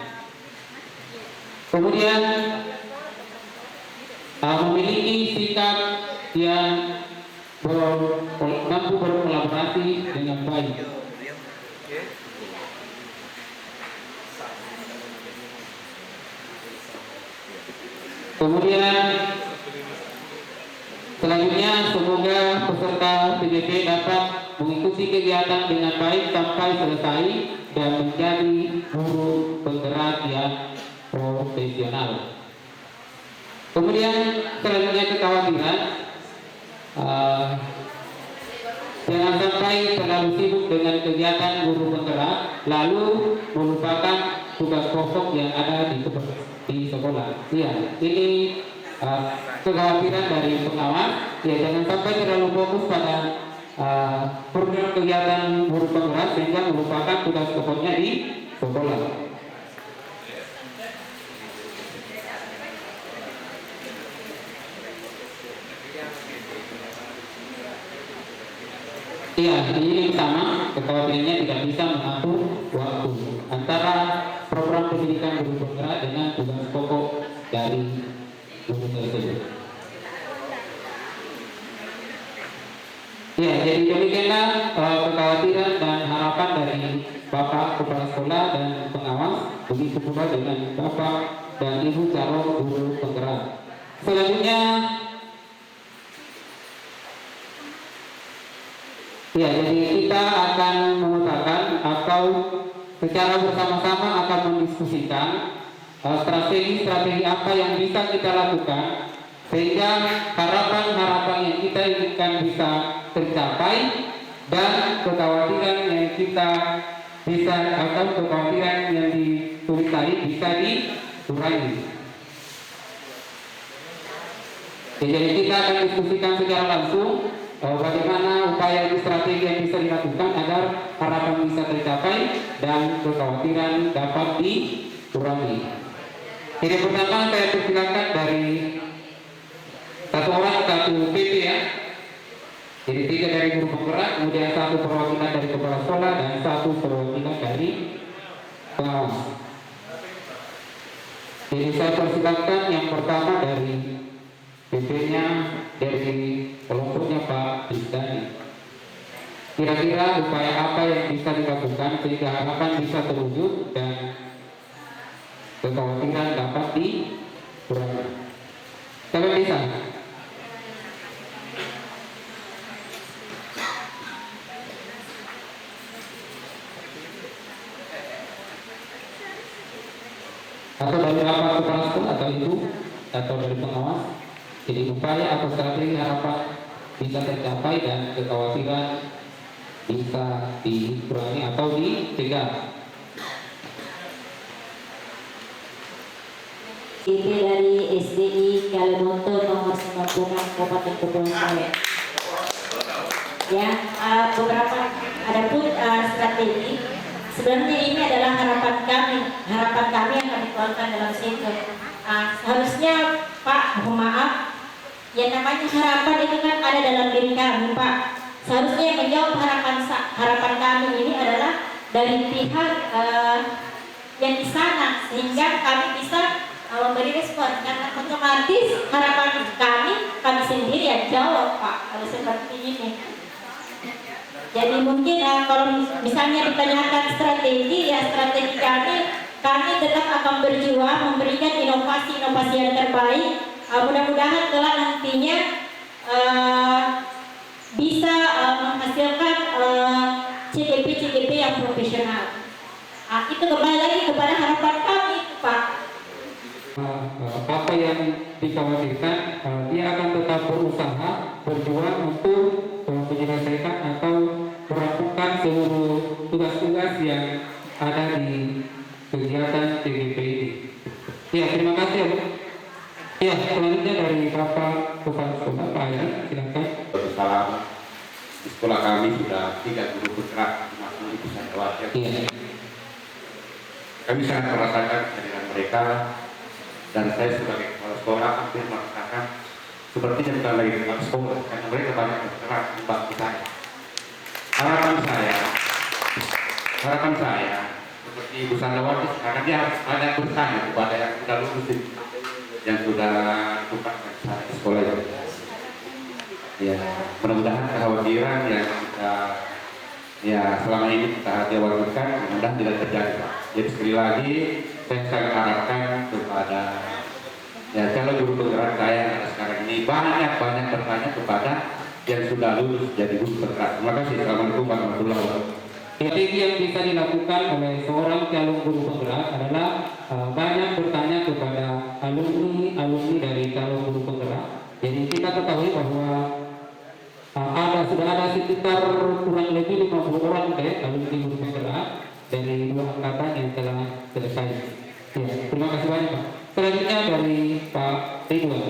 Kemudian memiliki sikap yang mampu berkolaborasi dengan baik. Kemudian selanjutnya semoga peserta TGP dapat mengikuti kegiatan dengan baik sampai selesai dan menjadi guru penggerak yang profesional. Kemudian selanjutnya kekhawatiran, jangan sampai terlalu sibuk dengan kegiatan guru penggerak lalu melupakan tugas pokok yang ada di sekolah. Ya, ini kekhawatiran dari pengawas. Ya, jangan sampai terlalu fokus pada program kegiatan guru penggerak sehingga melupakan tugas pokoknya di sekolah. Iya, ini pertama, kekhawatirannya tidak bisa mengatur waktu antara program pendidikan guru penggerak dengan tugas pokok dari guru tersebut. Ya, jadi demikianlah kekhawatiran dan harapan dari Bapak Kepala Sekolah dan pengawas, begitu pula dengan Bapak dan Ibu calon guru penggerak. Selanjutnya, ya, jadi kita akan memetakan atau secara bersama-sama akan mendiskusikan strategi-strategi apa yang bisa kita lakukan sehingga harapan-harapan yang kita inginkan bisa tercapai dan kekhawatiran yang kita bisa atau kekhawatiran yang ditulis tadi bisa dikurangi. Jadi kita akan diskusikan secara langsung bagaimana upaya strategi yang bisa dilakukan agar harapan bisa tercapai dan kekhawatiran dapat dikurangi. Jadi pertama saya persilakan dari satu orang satu PP ya. Jadi 3 dari guru penggerak, kemudian 1 perwakilan dari kepala sekolah dan 1 perwakilan dari pengawas. Jadi saya persilakan yang pertama dari PP-nya dari kelompoknya Pak Rizky. Kira-kira upaya apa yang bisa dilakukan sehingga harapan bisa terwujud dan kekhawatiran dapat dikurangi. Siapa bisa? Atau dari rapat kepala sekolah atau ibu atau dari pengawas. Jadi upaya atau strategi harapan bisa tercapai dan kekhawatiran bisa dikurangi atau dicegah. PP dari SDI Kalimantan nomor 96 Kabupaten Kepulauan Seribu. Ya, beberapa adapun strategi. Sebenarnya ini adalah harapan kami yang kami tuangkan dalam situ. Harusnya Pak, mohon maaf, yang namanya harapan itu kan ada dalam diri kami, Pak. Seharusnya yang menjawab harapan kami ini adalah dari pihak yang di sana, sehingga kami bisa memberi respon. Karena otomatis harapan kami sendiri yang jawab, Pak, kalau seperti ini. Jadi mungkin kalau misalnya ditanyakan strategi, ya strategi kami tetap akan berjuang memberikan inovasi-inovasi yang terbaik. Mudah-mudahan kelak nantinya bisa menghasilkan CGP yang profesional. Itu kembali lagi kepada harapan kami, Pak. Apa yang dikhawatirkan, dia akan tetap berusaha berjuang untuk menyelesaikan atau melakukan seluruh tugas-tugas yang ada di kegiatan CGP ini. Ya, terima kasih ya Bu. Ya, selanjutnya dari Bapak Kepala Sekolah, Pak Ayan, silakan. Salam. Di sekolah kami sudah 3 guru bergerak, termasuk Ibu Sanjawati. Iya. Kami sangat merasakan kehadiran mereka, dan saya sebagai kepala sekolah hampir merasakan sepertinya bukan lagi kepala sekolah, karena mereka banyak bergerak membantu saya. Harapan saya seperti Ibu Sanjawati sekarang dia harus banyak bertanya kepada yang sudah lulus, yang sudah tukarkan saya di sekolah itu. Ya, mudah-mudahan kekhawatiran yang kita selama ini kita khawatirkan mudah-mudahan tidak terjadi, Pak. Jadi sekali lagi saya sangat harapkan kepada calon guru penggerak saya yang ada sekarang ini banyak bertanya kepada yang sudah lulus jadi guru penggerak. Terima kasih. Assalamualaikum warahmatullahi wabarakatuh. Strategi yang bisa dilakukan oleh seorang calon guru penggerak adalah banyak bertanya kepada alumni dari calon guru penggerak. Jadi kita ketahui bahwa sudah ada sekitar kurang lebih 50 orang alumni guru penggerak dari 2 angkatan yang telah selesai. Ya, terima kasih banyak Pak. Selanjutnya dari Pak Ridwan.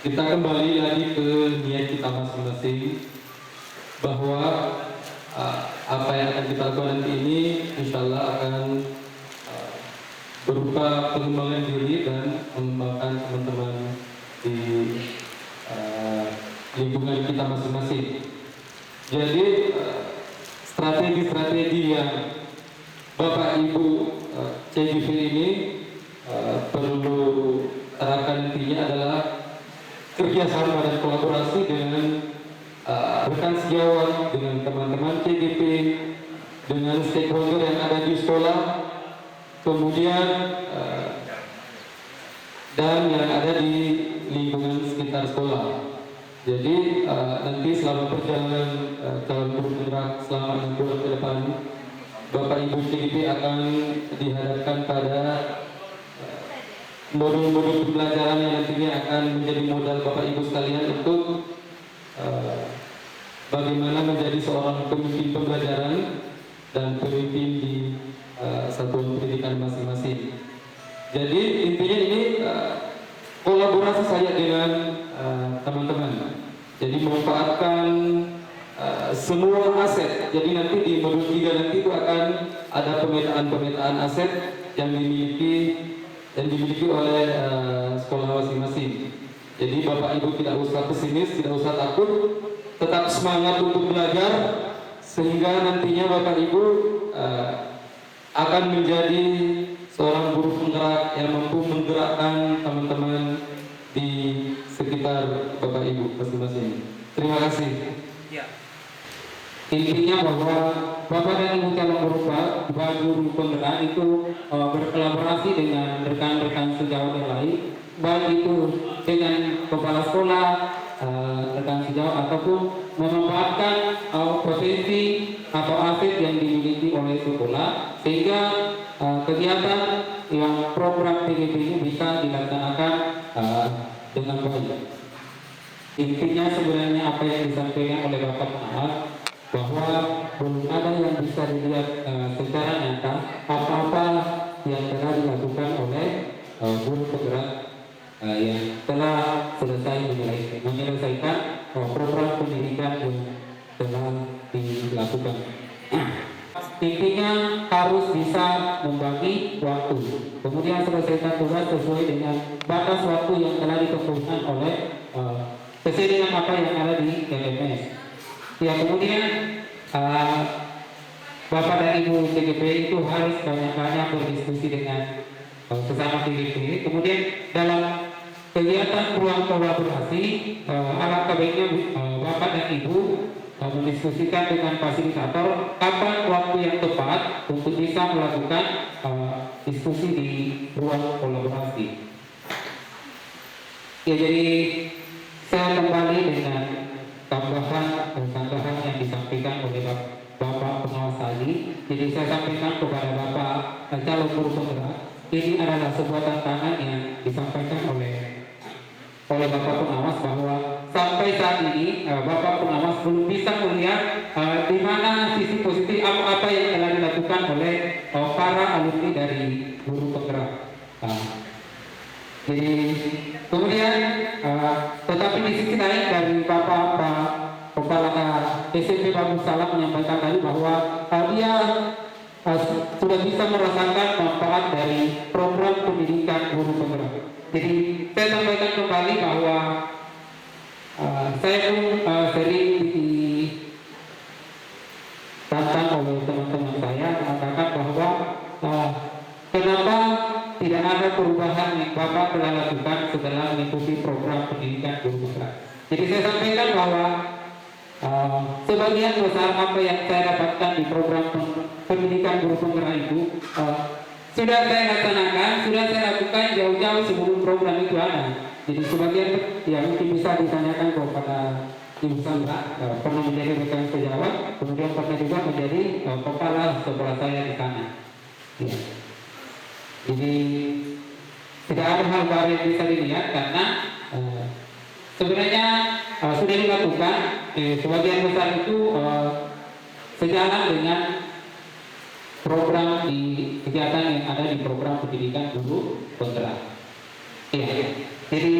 Kita kembali lagi ke niat kita masing-masing bahwa apa yang akan kita lakukan nanti ini insya Allah akan berupa pengembangan diri dan mengembangkan teman-teman di lingkungan kita masing-masing. Jadi strategi-strategi yang Bapak Ibu CGP ini perlu terapkan nantinya adalah kerjasama dan kolaborasi dengan rekan sejawat, dengan teman-teman CGP, dengan stakeholder yang ada di sekolah, kemudian dan yang ada di lingkungan sekitar sekolah. Jadi nanti selama perjalanan calon guru penggerak selama 6 bulan ke depan, Bapak Ibu CGP akan dihadapkan pada modul-modul pembelajaran yang nantinya akan menjadi modal Bapak Ibu sekalian untuk bagaimana menjadi seorang pemimpin pembelajaran dan pemimpin di satuan pendidikan masing-masing. Jadi intinya ini kolaborasi saya dengan teman-teman. Jadi memanfaatkan semua aset. Jadi nanti di modul 3 nanti itu akan ada pemetaan aset yang dimiliki oleh sekolah masing-masing. Jadi Bapak Ibu tidak usah pesimis, tidak usah takut, tetap semangat untuk belajar sehingga nantinya Bapak Ibu akan menjadi seorang guru penggerak yang mampu menggerakkan teman-teman di sekitar Bapak Ibu masing-masing. Terima kasih. Intinya bahwa Bapak dan Ibu calon guru penggerak itu berkolaborasi dengan rekan-rekan sejawat yang lain, baik itu dengan kepala sekolah, rekan sejawat, ataupun memanfaatkan potensi atau aset yang dimiliki oleh sekolah sehingga kegiatan yang program PGP ini bisa dilaksanakan dengan baik. Intinya sebenarnya apa yang disampaikan oleh Bapak Pengawas, bahwa belum ada yang bisa dilihat secara nyata apa-apa yang telah dilakukan oleh guru penggerak yang telah selesai menyelesaikan program pendidikan yang telah dilakukan. Intinya harus bisa membagi waktu, kemudian selesaikan tugas sesuai dengan batas waktu yang telah ditentukan oleh sesuai dengan apa yang ada di LMS. Ya, kemudian Bapak dan Ibu TGP itu harus banyak-banyak berdiskusi dengan sesama TGP. Kemudian dalam kegiatan ruang kolaborasi, alangkah baiknya Bapak dan Ibu mendiskusikan dengan fasilitator kapan waktu yang tepat untuk bisa melakukan diskusi di ruang kolaborasi. Ya, jadi saya kembali dengan tambahan yang disampaikan oleh Bapak Pengawas tadi. Jadi saya sampaikan kepada Bapak calon guru penggerak, ini adalah sebuah tantangan yang disampaikan oleh Bapak Pengawas, bahwa sampai saat ini Bapak Pengawas belum bisa melihat di mana sisi positif apa yang telah dilakukan oleh para alumni dari guru penggerak. Jadi kemudian tetapi di sisi lain dari Bapak Kepala SMP Bagus Salam menyampaikan tadi bahwa dia sudah bisa merasakan manfaat dari program pendidikan guru penggerak. Jadi saya sampaikan kembali bahwa saya pun sering ditantang oleh teman-teman saya mengatakan bahwa kenapa tidak ada perubahan yang Bapak telah lakukan setelah mengikuti program pendidikan guru penggerak. Jadi saya sampaikan bahwa sebagian besar apa yang saya dapatkan di program pendidikan guru penggerak itu sudah saya laksanakan, sudah saya lakukan jauh-jauh sebelum program itu ada. Jadi sebagian yang mungkin bisa ditanyakan kepada Ibu Sandra, pernah menjadi rekan sejawat, kemudian pernah juga menjadi kepala sekolah saya di sana. Ya. Jadi tidak ada hal baru yang bisa dilihat karena sebenarnya sudah dilakukan sebagian besar itu sejalan dengan program di kegiatan yang ada di program pendidikan guru penggerak. Ya. Jadi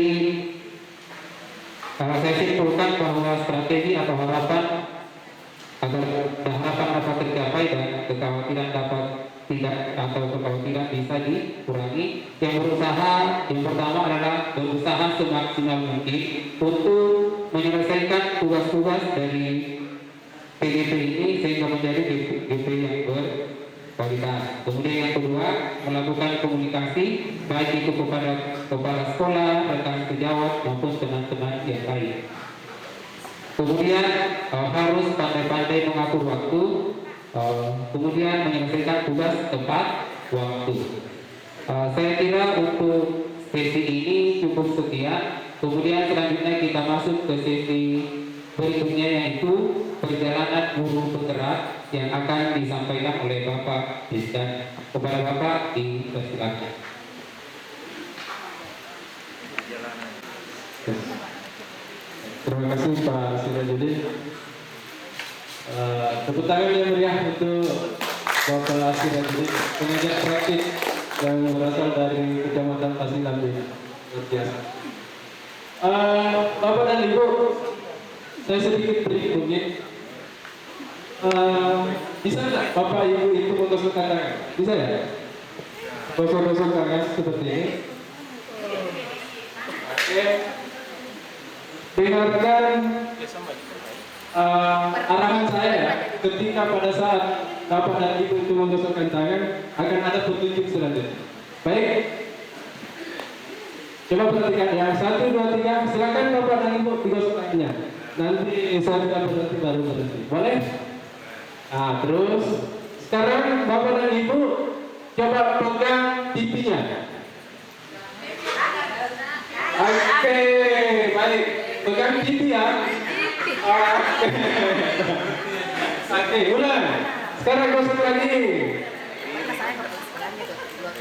kalau saya simpulkan bahwa strategi atau harapan agar harapan dapat tercapai dan kekhawatiran dapat kekhawatiran bisa dikurangi, yang pertama adalah berusaha semaksimal mungkin untuk menyelesaikan tugas-tugas dari PGP ini sehingga menjadi PGP yang berkualitas. Kemudian yang kedua, melakukan komunikasi baik itu kepada kepala sekolah, rekan sejawat maupun teman-teman yang lain. Kemudian harus pandai-pandai mengatur waktu, kemudian menyelesaikan tugas tepat waktu. Saya kira untuk sesi ini cukup sekian. Kemudian selanjutnya kita masuk ke sesi berikutnya, yaitu perjalanan guru penggerak yang akan disampaikan oleh Bapak Disdan. Kepada Bapak dipersilakan. Terima kasih Pak Sirajudin. Tepuk tangan yang meriah untuk Bapak Sirajudin, pengajar praktik yang berasal dari Kecamatan Pasir Lambe. Luar biasa. Bapak dan Ibu, saya sedikit break mungkin. Bisa nggak Bapak Ibu itu menggosokkan tangan? Bisa ya? Gosok-gosok tangan seperti ini. Oke. dengarkan arahan saya ketika pada saat Bapak dan Ibu itu menggosokkan tangan akan ada petunjuk selanjutnya. Baik, coba perhatikan ya, 1, 2, 3, silakan Bapak dan Ibu digosok tangannya. Nanti saya akan berhenti baru berhenti. Boleh? Nah, terus sekarang Bapak dan Ibu coba pegang pipinya. Oke, baik. Pegang pipi ya. Oke, ulang. Sekarang gosok lagi.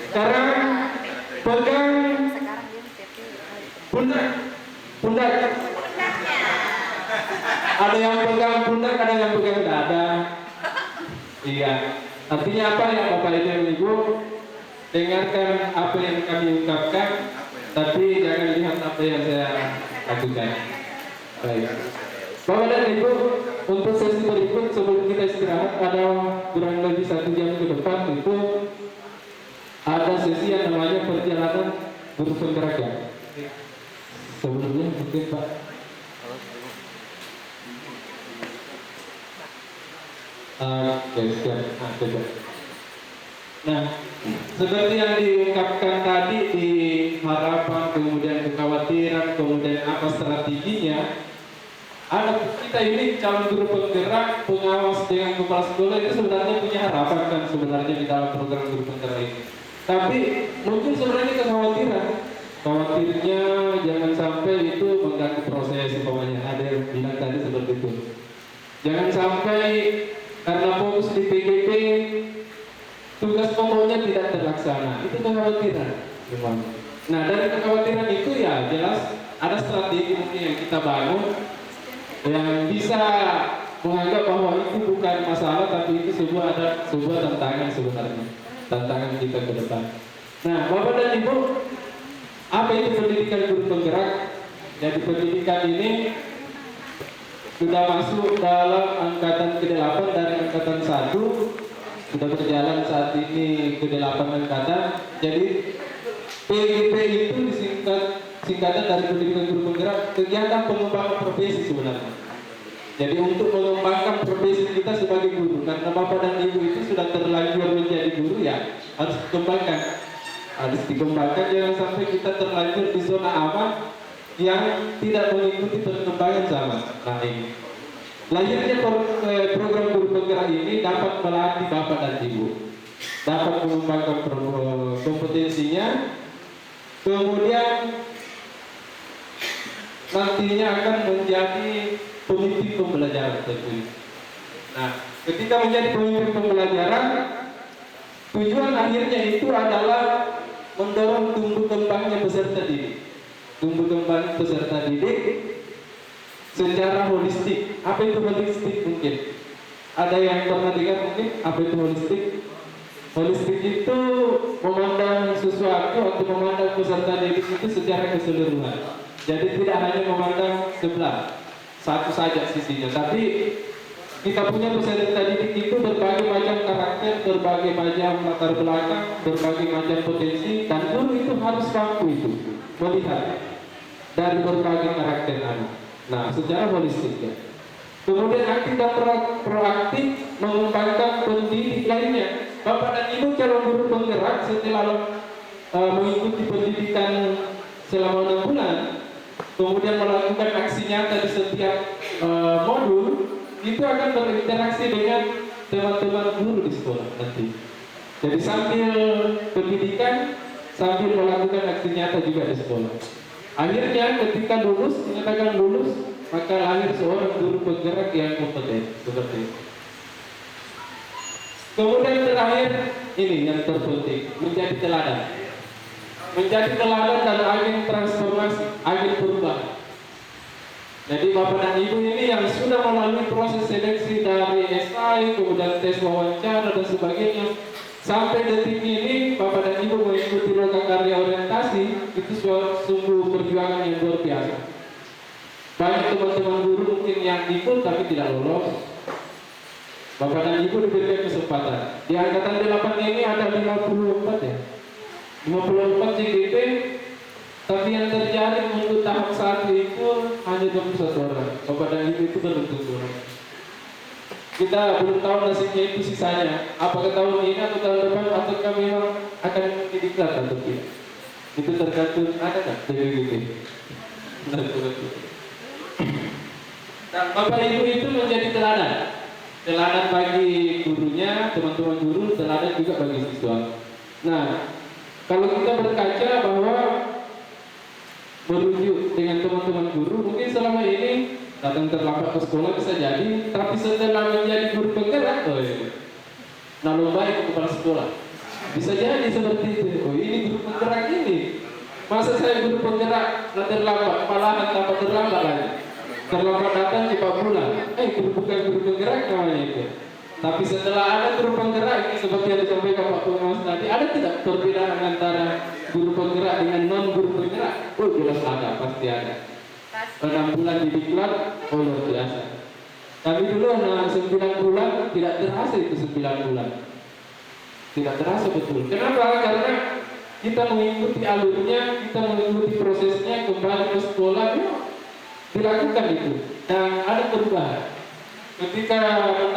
Sekarang pegang pundak. Pundak. Ada yang pegang pundak, ada yang pegang dada. Iya. Artinya apa ya Bapak Ibu? Dengarkan apa yang kami ungkapkan, tapi jangan lihat apa yang saya lakukan. Baik. Bapak dan Ibu, untuk sesi berikut sebelum kita istirahat ada kurang lebih 1 jam ke depan itu ada sesi yang namanya perjalanan guru penggerak ya. Sebelumnya mungkin Pak. Oke, siap. Nah, seperti yang diungkapkan tadi di harapan, kemudian kekhawatiran, kemudian apa strateginya, anak kita ini calon guru penggerak, pengawas dengan kepala sekolah itu sebenarnya punya harapan kan sebenarnya di dalam program guru penggerak ini. Tapi mungkin sebenarnya kekhawatiran, khawatirnya jangan sampai itu mengganggu proses, umpamanya ada yang bilang tadi seperti itu. Jangan sampai karena fokus di PGP tugas pokoknya tidak terlaksana, itu kekhawatiran. Nah, dari kekhawatiran itu ya jelas ada strategi mungkin yang kita bangun yang bisa menganggap bahwa itu bukan masalah, tapi itu sebuah tantangan sebenarnya, tantangan kita ke depan. Nah, Bapak dan Ibu, apa itu pendidikan guru penggerak? Jadi pendidikan ini sudah masuk dalam angkatan ke-8 dari angkatan 1, sudah berjalan saat ini ke-8 angkatan. Jadi PGP itu singkatan dari pendidikan guru penggerak, kegiatan pengembangan profesi sebenarnya. Jadi untuk mengembangkan profesi kita sebagai guru, karena Bapak dan Ibu itu sudah terlanjur menjadi guru ya harus dikembangkan, jangan sampai kita terlanjur di zona aman yang tidak mengikuti perkembangan zaman. Nah, ini lahirnya program guru penggerak ini dapat melatih Bapak dan Ibu, dapat mengembangkan kompetensinya, kemudian nantinya akan menjadi pemimpin pembelajaran tentunya. Nah, ketika menjadi pemimpin pembelajaran, tujuan akhirnya itu adalah mendorong tumbuh kembangnya peserta didik. Tumbuh kembang peserta didik secara holistik. Apa itu holistik mungkin? Ada yang pernah dengar mungkin apa itu holistik? Holistik itu memandang sesuatu atau memandang peserta didik itu secara keseluruhan. Jadi tidak hanya memandang sebelah satu saja sisinya, tapi kita punya peserta didik itu berbagai macam karakter, berbagai macam latar belakang, berbagai macam potensi, dan guru itu harus mampu itu melihat dari berbagai karakter anak. Nah, secara holistik ya. Kemudian aktif dan proaktif mengembangkan pendidik lainnya. Bapak dan Ibu calon guru penggerak setelah mengikuti pendidikan selama 6 bulan, kemudian melakukan aksi nyata di setiap modul, itu akan berinteraksi dengan teman-teman guru di sekolah nanti. Jadi sambil pendidikan, sambil melakukan aksi nyata juga di sekolah. Akhirnya ketika lulus, dinyatakan lulus, maka lahir seorang guru penggerak yang kompeten seperti itu. Kemudian terakhir ini yang terpenting, menjadi teladan. Menjadi teladan dan agen transformasi, agen perubahan. Jadi Bapak dan Ibu ini yang sudah melalui proses seleksi dari SI, kemudian tes wawancara dan sebagainya, sampai detik ini Bapak dan Ibu mengikuti loka karya orientasi, itu sungguh perjuangan yang luar biasa. Banyak teman-teman guru mungkin yang ikut tapi tidak lolos. Bapak dan Ibu diberikan kesempatan. Di angkatan 8 ini ada 54 ya, 54 CGP, tapi yang terjadi untuk tahap 1 itu hanya 21 orang. Bapak dan Ibu itu belum tentu orang. Kita belum tahu nasibnya itu sisanya. Apakah tahun ini atau tahun depan atau kami memang akan didiklat atau tidak? Itu tergantung ada nggak DPP. Nah, Bapak Ibu itu menjadi teladan. Teladan bagi gurunya, teman-teman guru, teladan juga bagi siswa. Nah, kalau kita berkaca bahwa merujuk dengan teman-teman guru, mungkin selama ini datang terlambat ke sekolah bisa jadi, tapi setelah menjadi guru penggerak, nah lomba itu kepala sekolah, bisa jadi seperti itu. Oh, ini guru penggerak ini, masa saya guru penggerak terlambat, malahan tambah terlambat lagi, terlambat datang 4 bulan, bukan guru penggerak namanya itu. Tapi setelah ada guru penggerak ini seperti yang disampaikan Pak Pengawas tadi, ada tidak perbedaan antara guru penggerak dengan non guru penggerak? Oh jelas ada, pasti ada. 6 bulan didiklat, oh luar biasa. Kami dulu 9 bulan tidak terasa itu 9 bulan. Tidak terasa betul. Kenapa? Karena kita mengikuti alurnya, kita mengikuti prosesnya, kembali ke sekolah, dilakukan itu. Dan ada perubahan. Ketika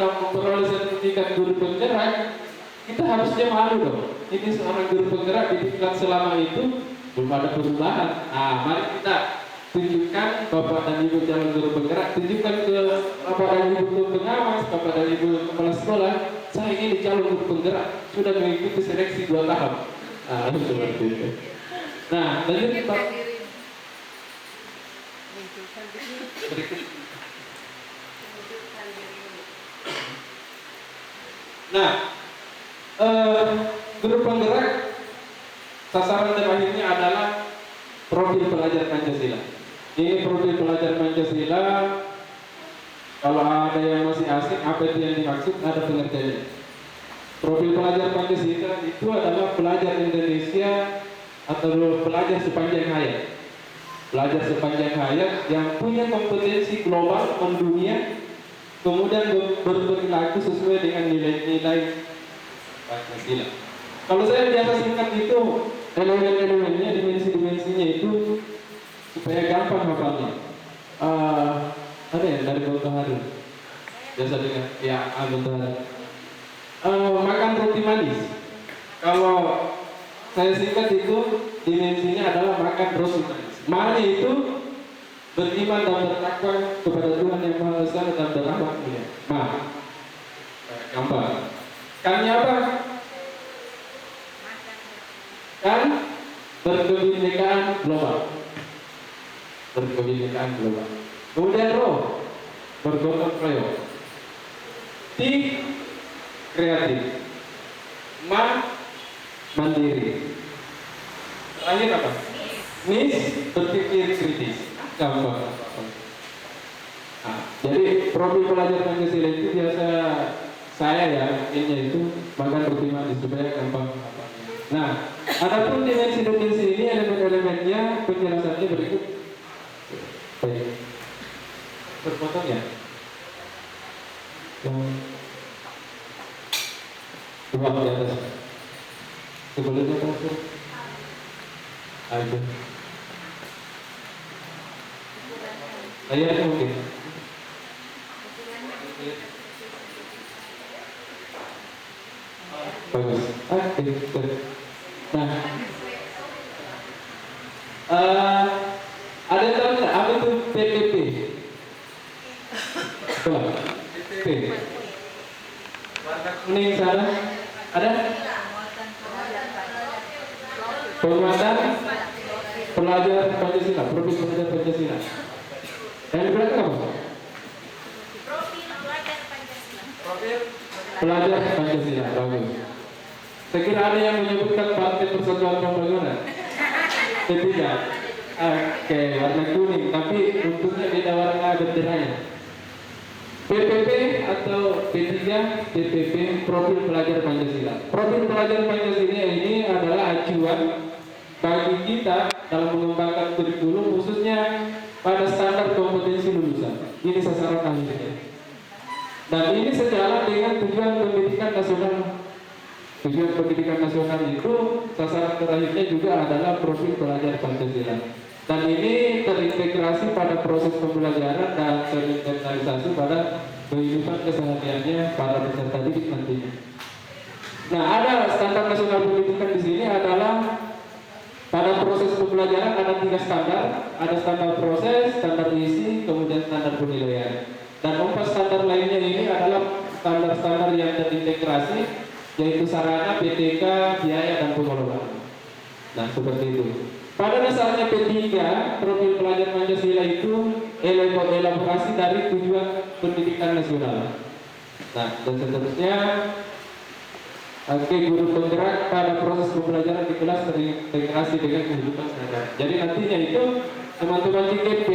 memperoleh sertifikat guru penggerak, kita harusnya malu dong. Ini seorang guru penggerak didiklat selama itu belum ada perubahan. Nah, mari kita tunjukkan Bapak dan Ibu calon guru penggerak, tunjukkan ke Bapak dan Ibu pengawas, Bapak dan Ibu kepala sekolah, saya ini calon guru penggerak, sudah mengikuti seleksi 2 tahap. Nah, seperti itu. Nah, lanjut Pak. Berikut. Nah, guru penggerak sasaran terakhirnya adalah profil pelajar Pancasila. Ini profil pelajar Pancasila. Kalau ada yang masih asing, apa itu yang dimaksud? Ada pengertiannya. Profil pelajar Pancasila itu adalah pelajar Indonesia atau pelajar sepanjang hayat. Pelajar sepanjang hayat yang punya kompetensi global mendunia, kemudian berperilaku sesuai dengan nilai-nilai Pancasila. Kalau saya biasa singkat itu elemen-elemennya, dimensi-dimensinya itu supaya gampang hafalnya. Ada ya dari Bung Tohari? Biasa dengar ya Bung Tohari. Makan roti manis. Kalau saya singkat itu dimensinya adalah makan roti manis. Maknanya itu beriman dan bertakwa kepada Tuhan yang Maha Esa dan berahmat mulia. Gampang. Kannya apa? Kan berkebinekaan global. Berkebinekaan global. Kemudian roh bergotong royong. Ti kreatif. Mandiri. Terakhir apa? Nis berpikir kritis. Gampang. Nah, jadi profil pelajar Pancasila itu biasa saya ya intinya itu makan roti manis supaya gampang. Nah, adapun dimensi-dimensi ini elemen-elemennya penjelasannya berikut. Baik. Berpotong ya. Coba di atas. Sebelum di atas. Ayo. Layarnya mungkin. Bagus. Nah, ada yang tahu nggak apa itu PPP? Coba. PPP. Warna kuning sana ada? Penguatan pelajar Pancasila, profil pelajar Pancasila. Yang di belakang apa? Profil pelajar Pancasila. Profil pelajar Pancasila, bagus. Saya kira ada yang menyebutkan Partai Persatuan Pembangunan. Tidak. Oke, warna kuning, tapi bentuknya beda warna benderanya. PPP atau P3 PPP profil pelajar Pancasila. Profil pelajar Pancasila ini adalah acuan bagi kita dalam mengembangkan kurikulum khususnya pada standar kompetensi lulusan. Ini sasaran akhirnya. Dan ini sejalan dengan tujuan pendidikan nasional. Tujuan pendidikan nasional itu sasaran terakhirnya juga adalah profil pelajar Pancasila. Dan ini terintegrasi pada proses pembelajaran dan terinternalisasi pada kehidupan kesehariannya para peserta didik nantinya. Nah, ada standar nasional pendidikan di sini adalah pada proses pembelajaran ada 3 standar, ada standar proses, standar isi, kemudian standar penilaian. Dan 4 standar lainnya ini adalah standar-standar yang terintegrasi, yaitu sarana, PTK, biaya, dan pengelolaan. Nah, seperti itu. Pada dasarnya P3, profil pelajar Pancasila itu elaborasi dari tujuan pendidikan nasional. Nah, dan seterusnya, guru penggerak pada proses pembelajaran di kelas terintegrasi dengan kehidupan sehari-hari. Jadi nantinya itu teman-teman di GP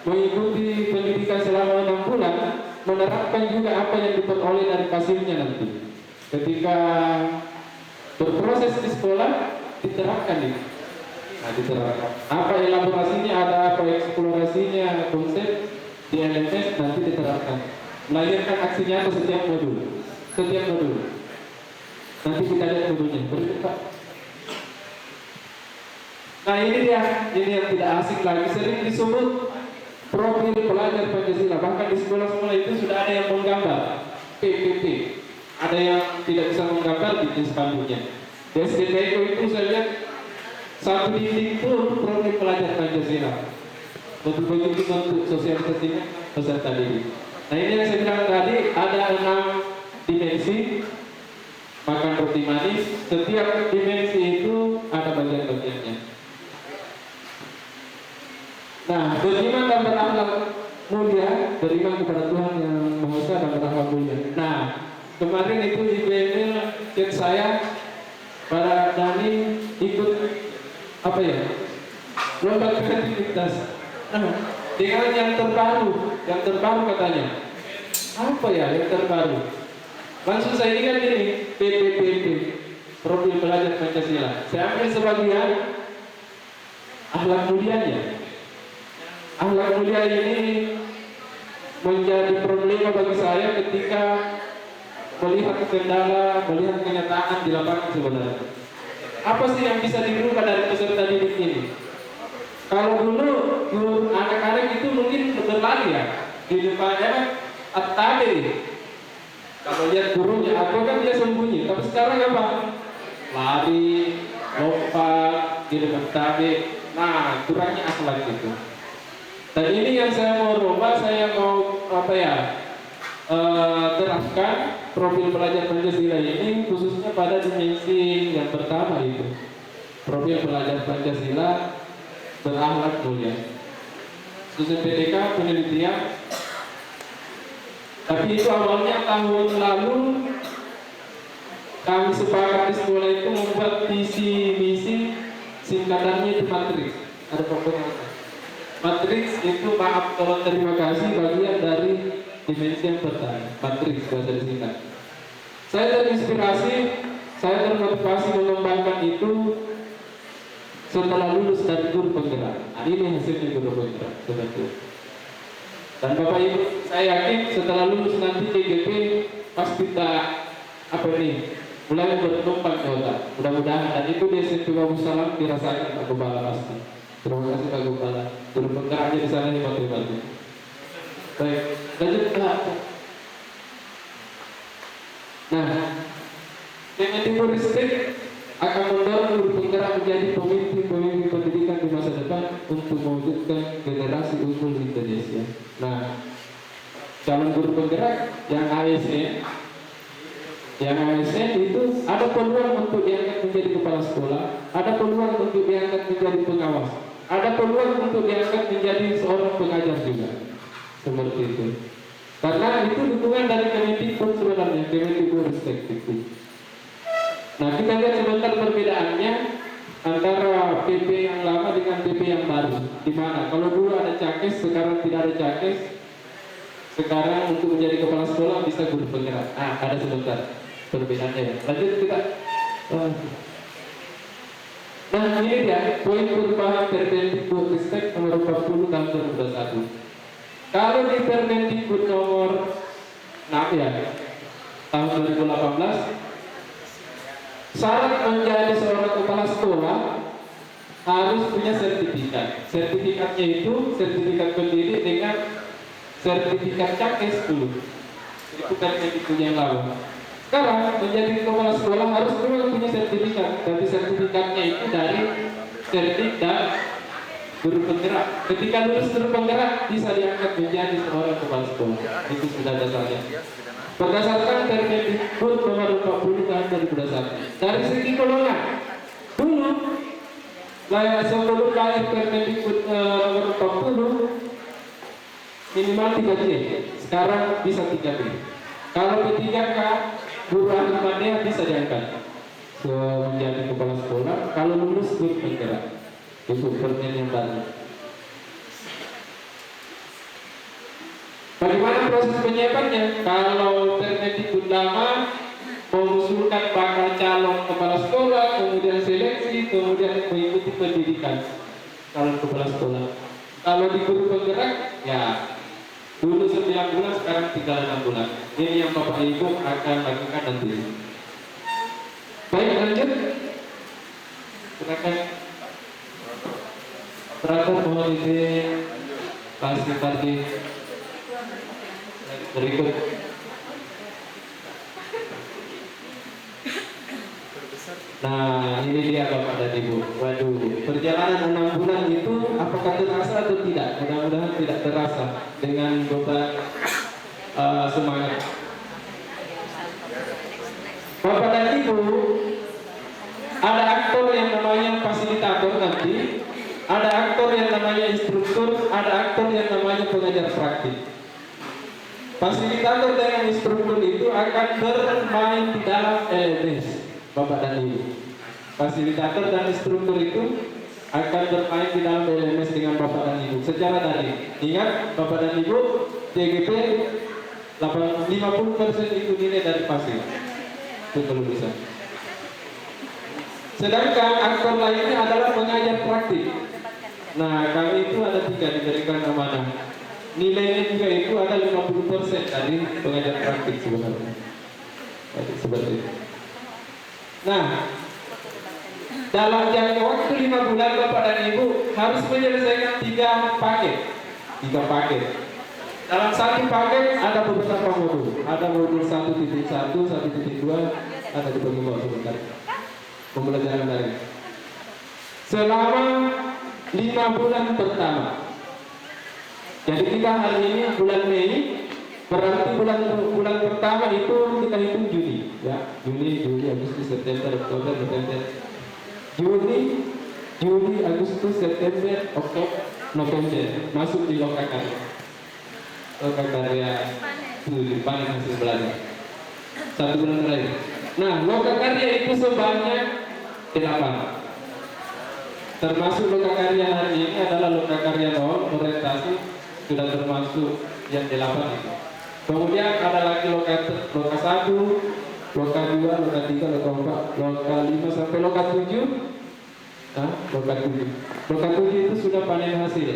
mengikuti pendidikan selama 6 bulan, menerapkan juga apa yang diperoleh dari hasilnya nanti. Ketika berproses di sekolah, diterapkan itu. Nah, diterapkan. Apa elaborasinya, ada apa eksplorasinya, konsep di LMS nanti diterapkan. Melahirkan aksi nyata setiap modul. Setiap modul. Nanti kita lihat modulnya. Berikut, Pak. Nah, ini dia, ini yang tidak asik lagi, sering disebut profil pelajar Pancasila. Bahkan di sekolah-sekolah itu sudah ada yang menggambar PPP. Ada yang tidak bisa menggambar di spanduknya. Di SDTK itu saya lihat satu dinding itu profil pelajar Pancasila. Untuk begitu bentuk sosialisasinya peserta didik. Nah, ini yang saya bilang tadi, ada 6 dimensi makan roti manis. Setiap dimensi itu ada bagian-bagiannya. Nah, beriman dan berakhlak mulia, beriman kepada Tuhan yang Maha Esa dan berakhlak mulia. Nah, kemarin itu di email chat saya, para Dani ikut apa ya, lomba kreativitas. Nah, dengan yang terbaru katanya. Apa ya yang terbaru? Langsung saya ingat ini PPPP, profil pelajar Pancasila. Saya ambil sebagian akhlak mulianya. Akhlak mulia ini menjadi problema bagi saya ketika melihat kendala, melihat kenyataan di lapangan sebenarnya. Apa sih yang bisa dirubah dari peserta didik ini? Kalau dulu anak-anak itu mungkin berlari ya di depannya at-tabi. Kalau lihat gurunya, atau kan dia sembunyi. Tapi sekarang apa? Lari, lompat di depan tabi. Nah, kurangnya akhlak itu. Dan ini yang saya mau rubah, saya mau terapkan profil pelajar Pancasila ini khususnya pada dimensi yang pertama itu. Profil pelajar Pancasila berakhlak mulia. Susun PTK penelitian. Tapi itu awalnya tahun lalu kami sepakat di sekolah itu membuat visi misi, singkatannya itu matriks. Ada pokoknya. Matriks itu maaf tolong terima kasih bagian dari dimensi yang pertama. Matriks bahasa disingkat. Saya terinspirasi, saya termotivasi mengembangkan itu setelah lulus dari guru penggerak. Nah, ini hasilnya guru penggerak seperti itu. Dan Bapak Ibu, saya yakin setelah lulus nanti DGP pasti tak mulai berkembang ya, mudah-mudahan. Dan itu di SMP Bagus Salam dirasakan Pak Gubala pasti. Terima kasih Pak Gubala. Guru penggeraknya di sana hebat-hebat. Baik, lanjut Pak. Nah, Kemendikbudristek akan mendorong guru penggerak menjadi pemimpin pendidikan di masa depan untuk mewujudkan generasi unggul di Indonesia. Nah, calon guru penggerak yang ASN itu ada peluang untuk diangkat menjadi kepala sekolah, ada peluang untuk diangkat menjadi pengawas, ada peluang untuk diangkat menjadi seorang pengajar juga, seperti itu. Karena itu dukungan dari Kemendikbud sebenarnya, Kemendikbudristek itu. Nah, kita lihat sebentar perbedaannya antara PP yang lama dengan PP yang baru. Di mana? Kalau dulu ada cakes, sekarang tidak ada cakes. Sekarang untuk menjadi kepala sekolah bisa guru penggerak. Ada sebentar perbedaannya. Lanjut kita. Nah, ini dia poin perubahan Permendikbudristek nomor 40 tahun 2021. Kalau di Permendikbud nomor 6 ya, tahun 2018, syarat menjadi seorang kepala sekolah harus punya sertifikat. Sertifikatnya itu sertifikat pendidik dengan sertifikat CAKES dulu. Jadi bukan itu yang lalu. Sekarang menjadi kepala sekolah harus memang punya sertifikat, tapi sertifikatnya itu dari sertifikat guru penggerak. Ketika lulus guru penggerak bisa diangkat menjadi seorang kepala sekolah. Itu sudah dasarnya. Berdasarkan Permendikbud nomor 40 tahun 2021. Dari segi golongan, dulu sebelum lahir Permendikbud nomor 40 minimal 3J. Sekarang bisa 3B. Kalau P3K guru ahli madya bisa diangkat menjadi kepala sekolah kalau lulus guru penggerak. Itu permen yang baru. Bagaimana proses penyiapannya? Kalau Permendikbud lama mengusulkan bakal calon kepala sekolah, kemudian seleksi, kemudian mengikuti pendidikan calon kepala sekolah. Kalau di guru penggerak, ya dulu 9 bulan, sekarang tinggal 6 bulan. Ini yang Bapak Ibu akan lakukan nanti. Baik, lanjut. Silakan. Terakhir mohon izin kasih tadi berikut. Nah, ini dia Bapak dan Ibu. Waduh, perjalanan 6 bulan itu apakah terasa atau tidak? Mudah-mudahan tidak terasa dengan beban semangat. Bapak dan Ibu, ada aktor yang namanya fasilitator nanti, ada aktor yang namanya instruktur, ada aktor yang namanya pengajar praktik. Fasilitator dengan instruktur itu akan bermain di dalam LMS, Bapak dan Ibu. Fasilitator dan instruktur itu akan bermain di dalam LMS dengan Bapak dan Ibu secara daring. Ingat, Bapak dan Ibu, TGP 50% itu nilai dari fasil. Itu kalau bisa. Sedangkan aktor lainnya adalah pengajar praktik. Nah, kami itu ada 3 diberikan amanah. Nilainya juga itu ada 50% dari pengajar praktik sebenarnya. Seperti itu. Nah, dalam jangka waktu 5 bulan Bapak dan Ibu harus menyelesaikan 3 paket. 3 paket. Dalam satu paket ada beberapa modul. Ada modul 1.1, 1.2, ada di bawah sebentar. Pembelajaran daring. Selama 5 bulan pertama. Jadi kita hari ini bulan Mei, berarti bulan pertama itu kita hitung Juni, ya. Juni, Juli, Agustus, September, Oktober, November. Juli, Agustus, September, Oktober, November masuk di lokakarya. Lokakarya itu panen hasil belajar. 1 bulan terakhir. Nah, lokakarya itu sebanyak 8. Termasuk lokakarya hari ini adalah lokakarya 0, orientasi sudah termasuk yang 8 itu. Kemudian ada lagi loka 1, loka 2, loka 3, loka 4, loka 5 sampai loka 7. Nah, loka 7. Loka 7 itu sudah panen hasil.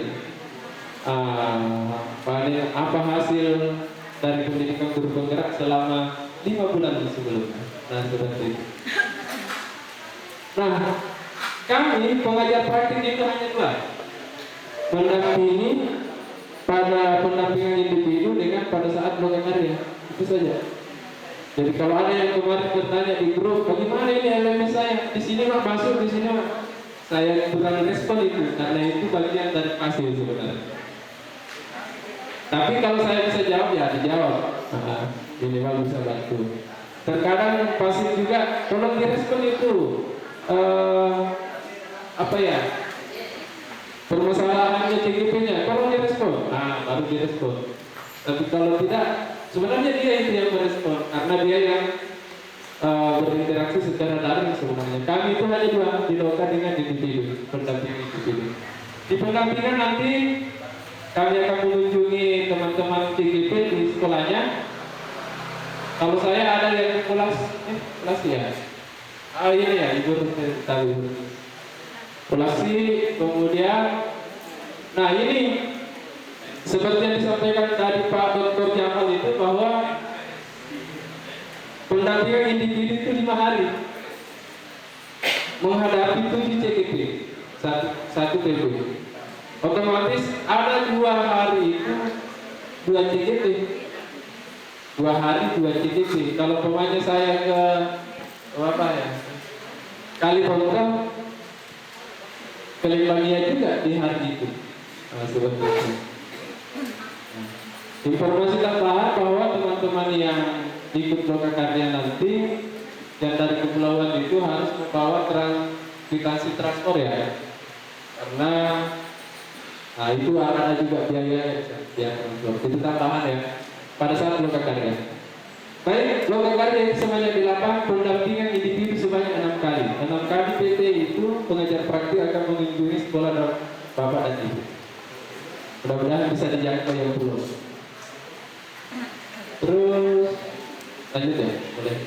Panen apa hasil dari pendidikan guru penggerak selama 5 bulan sebelumnya. Nah, seperti itu. Nah, kami pengajar praktik itu hanya 2, mendampingi pada pendampingan individu dengan pada saat lokakarya, itu saja. Jadi kalau ada yang kemarin bertanya di grup, bagaimana ini LMS saya? Di sini mah masuk, di sini mah saya kurang respon itu, karena itu bagian dari hasil sebenarnya. Tapi kalau saya bisa jawab ya dijawab, minimal bisa bantu. Terkadang pasif juga, tolong direspon itu. Apa ya, permasalahannya CGP-nya, kalau direspon, baru direspon. Tapi kalau tidak, sebenarnya dia itu yang merespon, karena dia yang berinteraksi secara daring sebenarnya. Kami itu hanya 2, di loka dengan individu, pendampingan individu. Di pendampingan nanti kami akan mengunjungi teman-teman CGP di sekolahnya. Kalau saya ada yang kelas ya. Ini ya, Ibu tahu. Polasi, kemudian, nah ini seperti yang disampaikan tadi Pak Dr. Jamal itu bahwa pendampingan individu itu 5 hari menghadapi 7 CGP. satu PB. Otomatis ada 2 hari itu 2 CGP. 2 hari 2 CGP. Kalau pemainnya saya ke apa ya? Kalimantan, ke Limbangia juga di hari itu. Nah, seperti itu. Informasi tambahan bahwa teman-teman yang ikut lokakarya nanti yang dari kepulauan itu harus membawa kwitansi transport ya, karena nah itu ada juga biaya transport, itu tambahan ya pada saat lokakarya. Baik, lokakarya sebanyak 8, pendampingan individu sebanyak 6 kali. 6 kali PT itu pengajar praktik akan mengunjungi sekolah bapak dan ibu. Mudah-mudahan bisa dijangkau yang belum. Terus lanjut ya, boleh.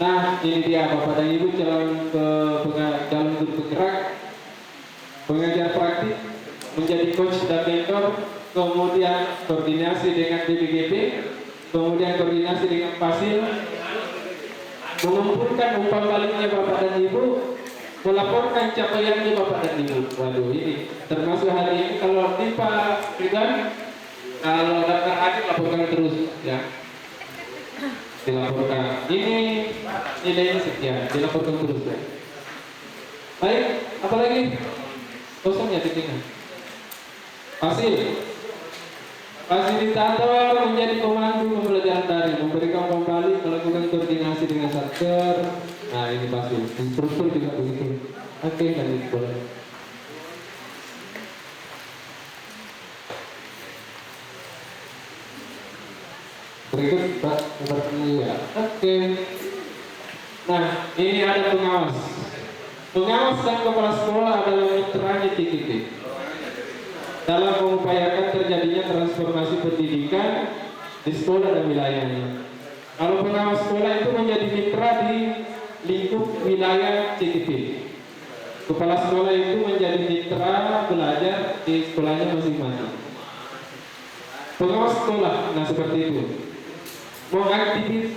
Nah, ini dia bapak dan ibu calon guru penggerak, pengajar praktik, menjadi coach dan mentor, kemudian koordinasi dengan BPGP, kemudian koordinasi dengan Pasil, mengumpulkan umpan baliknya bapak dan ibu, melaporkan capaiannya bapak dan ibu. Waduh, ini termasuk hari ini kalau di Pak Ridwan, kalau daftar haji laporkan terus ya, dilaporkan. Ini nilainya sekian, dilaporkan terus ya. Baik, apalagi kosongnya titiknya. Hasil fasilitator menjadi pemandu pembelajaran daring, memberikan pembalik, melakukan koordinasi dengan satker. Nah ini pasti instruktur juga begitu. Oke, dan itu boleh. Berikut Pak, seperti ya. Oke. Nah ini ada pengawas. Pengawas dan kepala sekolah adalah mitranya TKP dalam mengupayakan terjadinya transformasi pendidikan di sekolah dan wilayahnya. Kalau pengawas sekolah itu menjadi mitra di lingkup wilayah CTP. Kepala sekolah itu menjadi mitra belajar di sekolahnya masing-masing. Pengawas sekolah, nah seperti itu.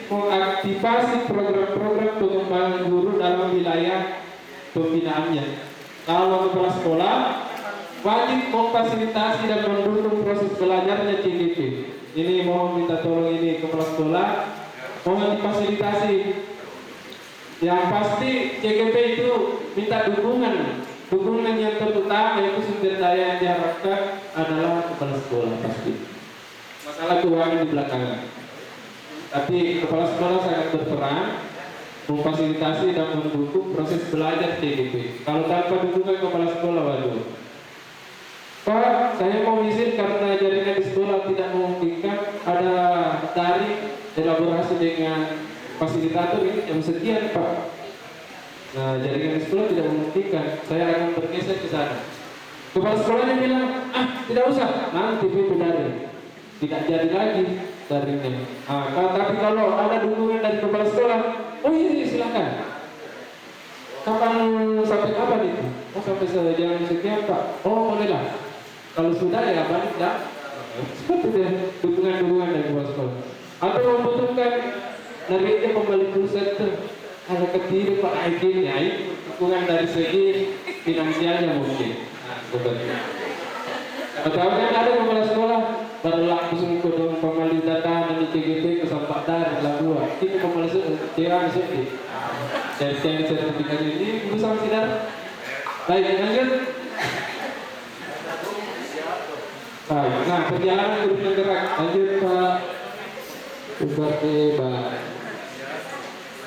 Mengaktifasi program-program pengembangan guru dalam wilayah pembinaannya. Kalau kepala sekolah wajib memfasilitasi dan mendukung proses belajarnya CGP. Ini mohon minta tolong ini kepala sekolah, mohon difasilitasi. Yang pasti CGP itu minta dukungan yang terutama yaitu sumber daya yang diharapkan adalah kepala sekolah pasti. Masalah keuangan di belakangan. Tapi kepala sekolah sangat berperan memfasilitasi dan mendukung proses belajar CGP. Kalau tanpa dukungan kepala sekolah, waduh. Pak, saya mau izin karena jaringan di sekolah tidak memungkinkan ada daring elaborasi dengan fasilitator ini jam sekian Pak. Nah jaringan di sekolah tidak memungkinkan, saya akan bergeser ke sana. Kepala sekolahnya bilang, tidak usah, nanti itu daring. Tidak jadi lagi daringnya. Tapi kalau ada dukungan dari kepala sekolah, oh iya silakan. Kapan sampai kapan itu? Oh sampai jam sekian Pak. Oh boleh lah. Kalau sudah ya balik dah. Seperti itu dukungan dari kepala sekolah. Atau membutuhkan nariknya pembalik pusat itu ada kecil Pak Aidin ya, dukungan dari segi finansialnya mungkin. Nah, seperti itu. Atau kan ada kepala sekolah baru langsung ke pembalik data dari CGP ke Sampak Dar Labuan. Itu pembalik cewa sih. Dari yang sertifikat ini guru sama sidar. Baik, lanjut. Baik, nah perjalanan guru penggerak lanjut Pak seperti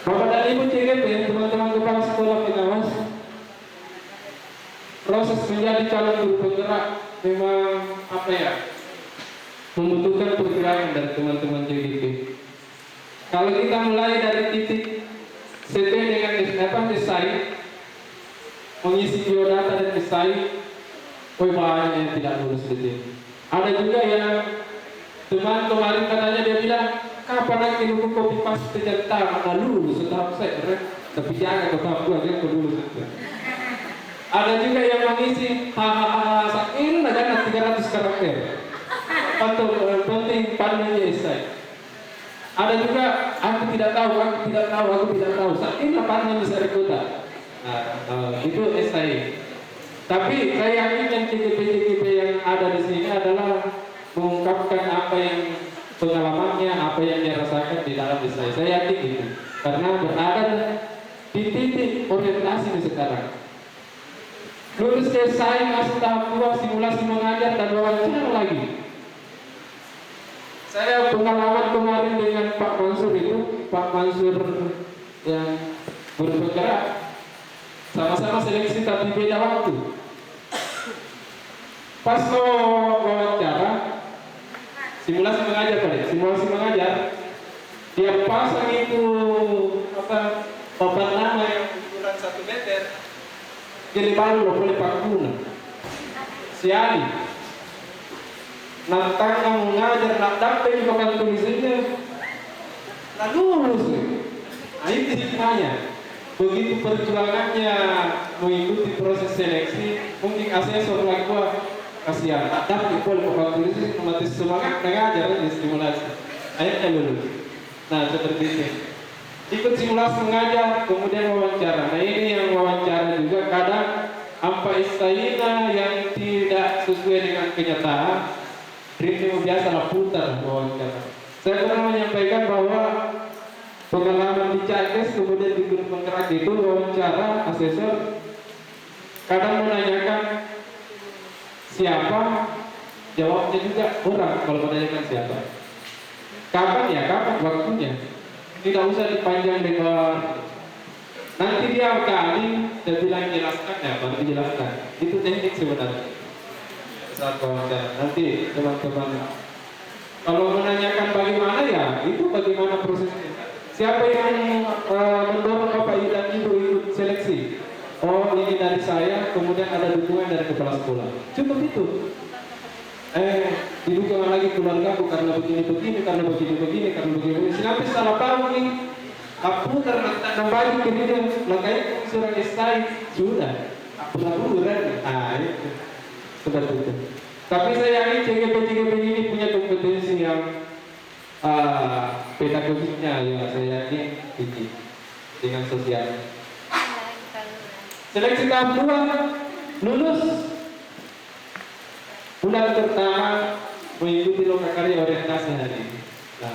Bapak dan Ibu CGP, teman-teman kepala sekolah pengawas, proses menjadi calon guru penggerak memang membutuhkan pergerakan dari teman-teman CGP. Kalau kita mulai dari titik CP dengan desain, mengisi biodata dan desain, banyak yang tidak lulus di sini. Ada juga yang teman kemarin katanya dia bilang, kapan lagi nunggu kopi paste jatah, mana lulus setahap saya, tapi jangan ke tahap 2 dia lulus. Ada juga yang mengisi saking ada 300 karakter. Atau penting pandangnya esai. Ada juga aku tidak tahu. Saking pandang besar kota. Itu SI. Tapi saya yakin yang CGP yang ada di sini adalah mengungkapkan apa yang pengalamannya, apa yang dia rasakan di dalam SI. Saya yakin itu, karena berada di titik orientasi di sekarang. Lulus SI masuk tahap 2 simulasi mengajar dan wawancara lagi. Saya pengalaman kemarin dengan Pak Mansur itu, Pak Mansur yang bergerak sama-sama seleksi tapi beda waktu. Pas mau wawancara, simulasi mengajar, dia pasang itu papan nama yang ukuran 1 meter, jadi baru loh boleh pakuna. Si Ali, nantang yang mengajar, nak juga kan tulisannya, nah lulus nih. Nah itu hikmahnya. Begitu perjuangannya mengikuti proses seleksi, mungkin asesor lagi gua kasihan. Tapi boleh papan tulis mati semangat mengajar di simulasi. Akhirnya lulus. Nah seperti itu. Ikut simulasi mengajar, kemudian wawancara. Nah ini yang wawancara juga kadang apa istilahnya yang tidak sesuai dengan kenyataan. Review biasa putar wawancara. Saya pernah menyampaikan bahwa pengalaman di CAKES kemudian di grup penggerak itu wawancara asesor kadang menanyakan siapa, jawabnya juga orang kalau menanyakan siapa. Kapan waktunya. Tidak usah dipanjang dengan nanti dia kali saya bilang jelaskan ya, baru dijelaskan. Itu teknik sebenarnya. Saat wawancara nanti teman-teman kalau menanyakan bagaimana ya itu bagaimana prosesnya. Siapa yang mendorong Bapak dan Ibu ikut seleksi? Oh ini dari saya, kemudian ada dukungan dari kepala sekolah. Cukup itu. Didukung lagi keluarga karena begini, karena begini. Sinapis salah paham nih. Aku terbagi ke dia, makanya surat esai sudah. Aku lakukan. Itu. Seperti itu. Tapi saya yakin CGP ini punya kompetensi yang pedagogiknya ya saya yakin tinggi dengan sosial. Seleksi tahap 2 lulus bulan pertama mengikuti lokakarya orientasi hari ini. Nah,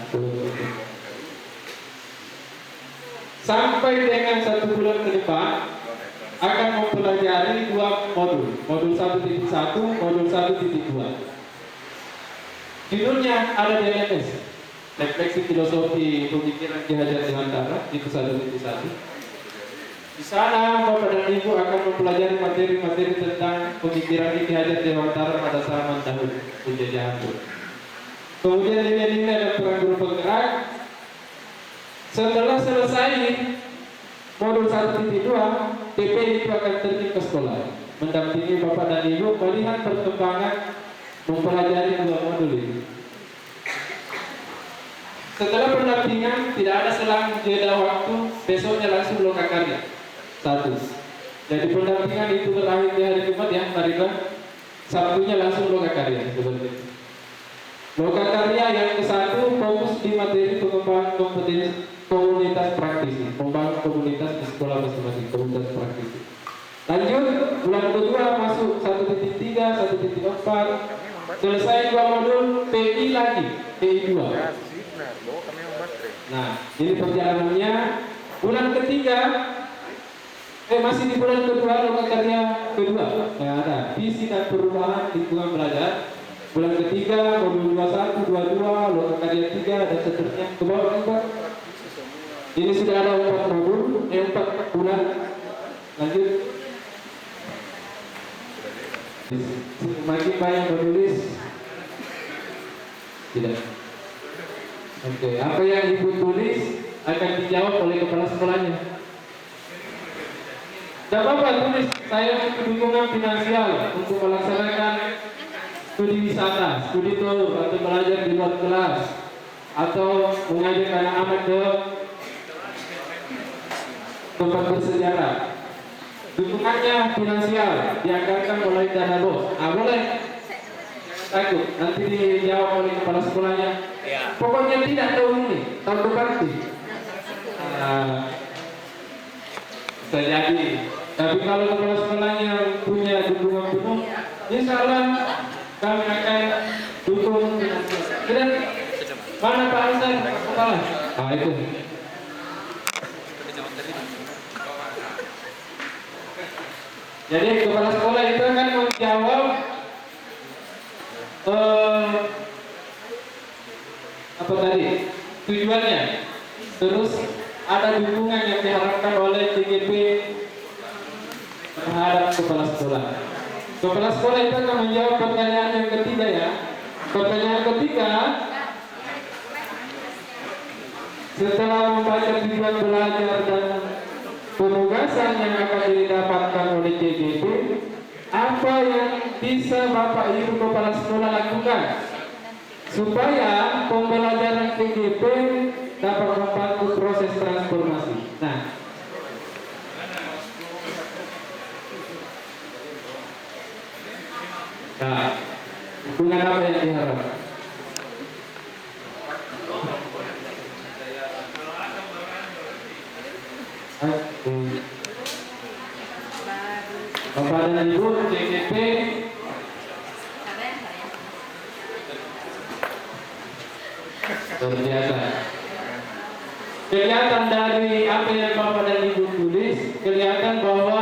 sampai dengan 1 bulan ke depan akan mempelajari 2 modul 1.1, modul 1.2. Judulnya ada di LMS, refleksi filosofi pemikiran Ki Hajar Dewantara itu 1.1. Di sana Bapak dan Ibu akan mempelajari materi-materi tentang pemikiran Ki Hajar Dewantara pada zaman dahulu penjajahan. Kemudian nilai-nilai dan peran guru penggerak. Setelah selesai modul 1.2, TP itu akan terjun ke sekolah, mendampingi Bapak dan Ibu melihat perkembangan mempelajari 2 modul ini. Setelah pendampingan tidak ada selang jeda waktu, besoknya langsung lokakarya 1. Jadi pendampingan itu berakhir di hari Jumat ya, hari Sabtunya langsung lokakarya seperti itu. Lokakarya yang ke-1 fokus di materi pengembangan kompetensi komunitas praktisi, membangun komunitas di sekolah masing-masing, komunitas praktisi. Lanjut, bulan kedua masuk 1.3, 1.4, selesai 2 modul, PI lagi, PI 2. Nah, ini perjalanannya. Bulan ketiga, masih di bulan kedua, lokakarya kedua. Yang ada visi dan perubahan lingkungan belajar. Bulan ketiga, modul 21, 22, lokakarya 3, dan seterusnya. Ke bawah. Ini sudah ada 4 modul, 4 bulan. Lanjut. Makin banyak menulis. Tidak. Oke, apa yang Ibu tulis akan dijawab oleh kepala sekolahnya. Tidak apa-apa tulis, saya butuh dukungan finansial untuk melaksanakan studi wisata, studi tour, atau belajar di luar kelas, atau mengajak anak-anak ke tempat bersejarah. Dukungannya finansial, dianggarkan oleh dana bos. Boleh. Takut, nanti dijawab oleh kepala sekolahnya. Pokoknya tidak tahu ini, tahu berarti. Jadi Tapi kalau kepala sekolahnya punya dukungan penuh, insya Allah kami akan dukung. Dan mana Pak Hasan, kepala? Nah itu. Jadi kepala sekolah itu akan menjawab apa tadi tujuannya, terus ada dukungan yang diharapkan oleh TGP terhadap kepala sekolah. Kepala sekolah itu akan menjawab pertanyaan yang ketiga ya. Pertanyaan ketiga, setelah membaca tujuan belajar dan penugasan yang akan didapatkan oleh TGP, apa yang bisa Bapak Ibu kepala sekolah lakukan supaya pembelajaran TGP dapat membantu proses transformasi? Nah, dukungan apa yang diharapkan? Bapak dan Ibu TGP luar biasa. Kelihatan dari apa yang Bapak dan Ibu tulis, kelihatan bahwa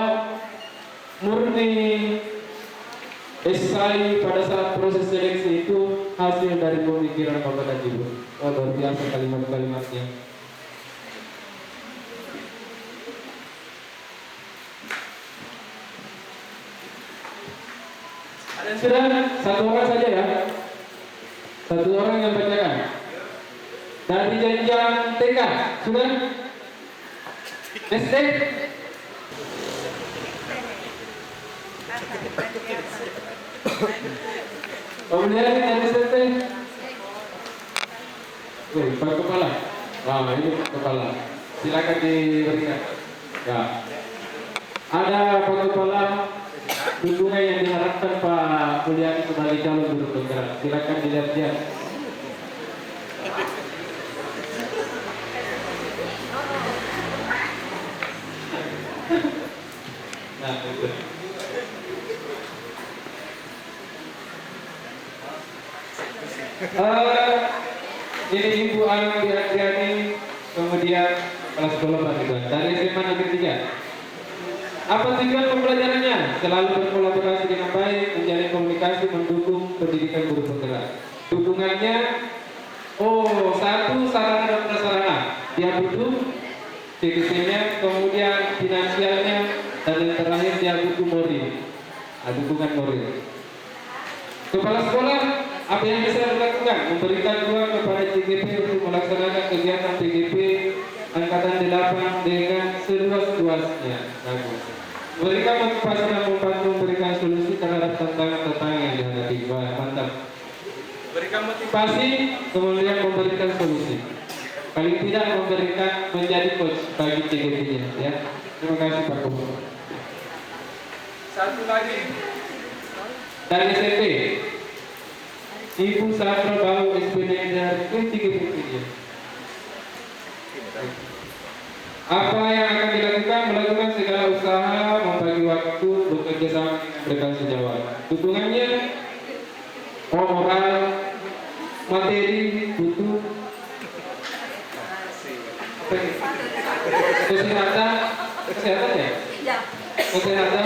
murni esai pada saat proses seleksi itu hasil dari pemikiran Bapak dan Ibu. Oh, luar biasa kalimat-kalimatnya. Sudah, satu orang saja ya. Satu orang yang bacakan. Dari jenjang TK, sudah? SD? Kemudian dari SMP? Pak Kepala. Wah, ini Kepala. Silakan diberikan. Ya. Ada Pak Kepala. Dukungan yang diharapkan Pak Mulyadi sebagai calon guru penggerak. Silakan dilihat-lihat. Nah, itu. Ini Ibu Anang Diadriani, kemudian kepala sekolah Pak Ridwan dari SMA Negeri 3. Apa tujuan pembelajarannya? Selalu berkolaborasi dengan baik, menjalin komunikasi, mendukung pendidikan guru penggerak. Dukungannya, satu, sarana dan prasarana. Dia butuh TGP-nya, kemudian finansialnya, dan yang terakhir dia butuh moral. Dukungan moral. Kepala sekolah, apa yang bisa dilakukan? Memberikan ruang kepada TGP untuk melaksanakan kegiatan TGP Angkatan 8 dengan seluas-luasnya. Memberikan motivasi dan membantu memberikan solusi terhadap tantangan-tantangan yang dihadapi. Wah, mantap. Berikan motivasi, kemudian memberikan solusi. Paling tidak memberikan menjadi coach bagi TGP-nya. Ya. Terima kasih Pak Gubernur. Satu lagi dari SMP, Ibu Sandra Bau SPD dari TGP-nya. Apa yang akan dilakukan? Melakukan segala usaha, membagi waktu, bekerja sama dengan rekan sejawat. Dukungannya, moral, materi, butuh, kesehatan ya? Kesehatan,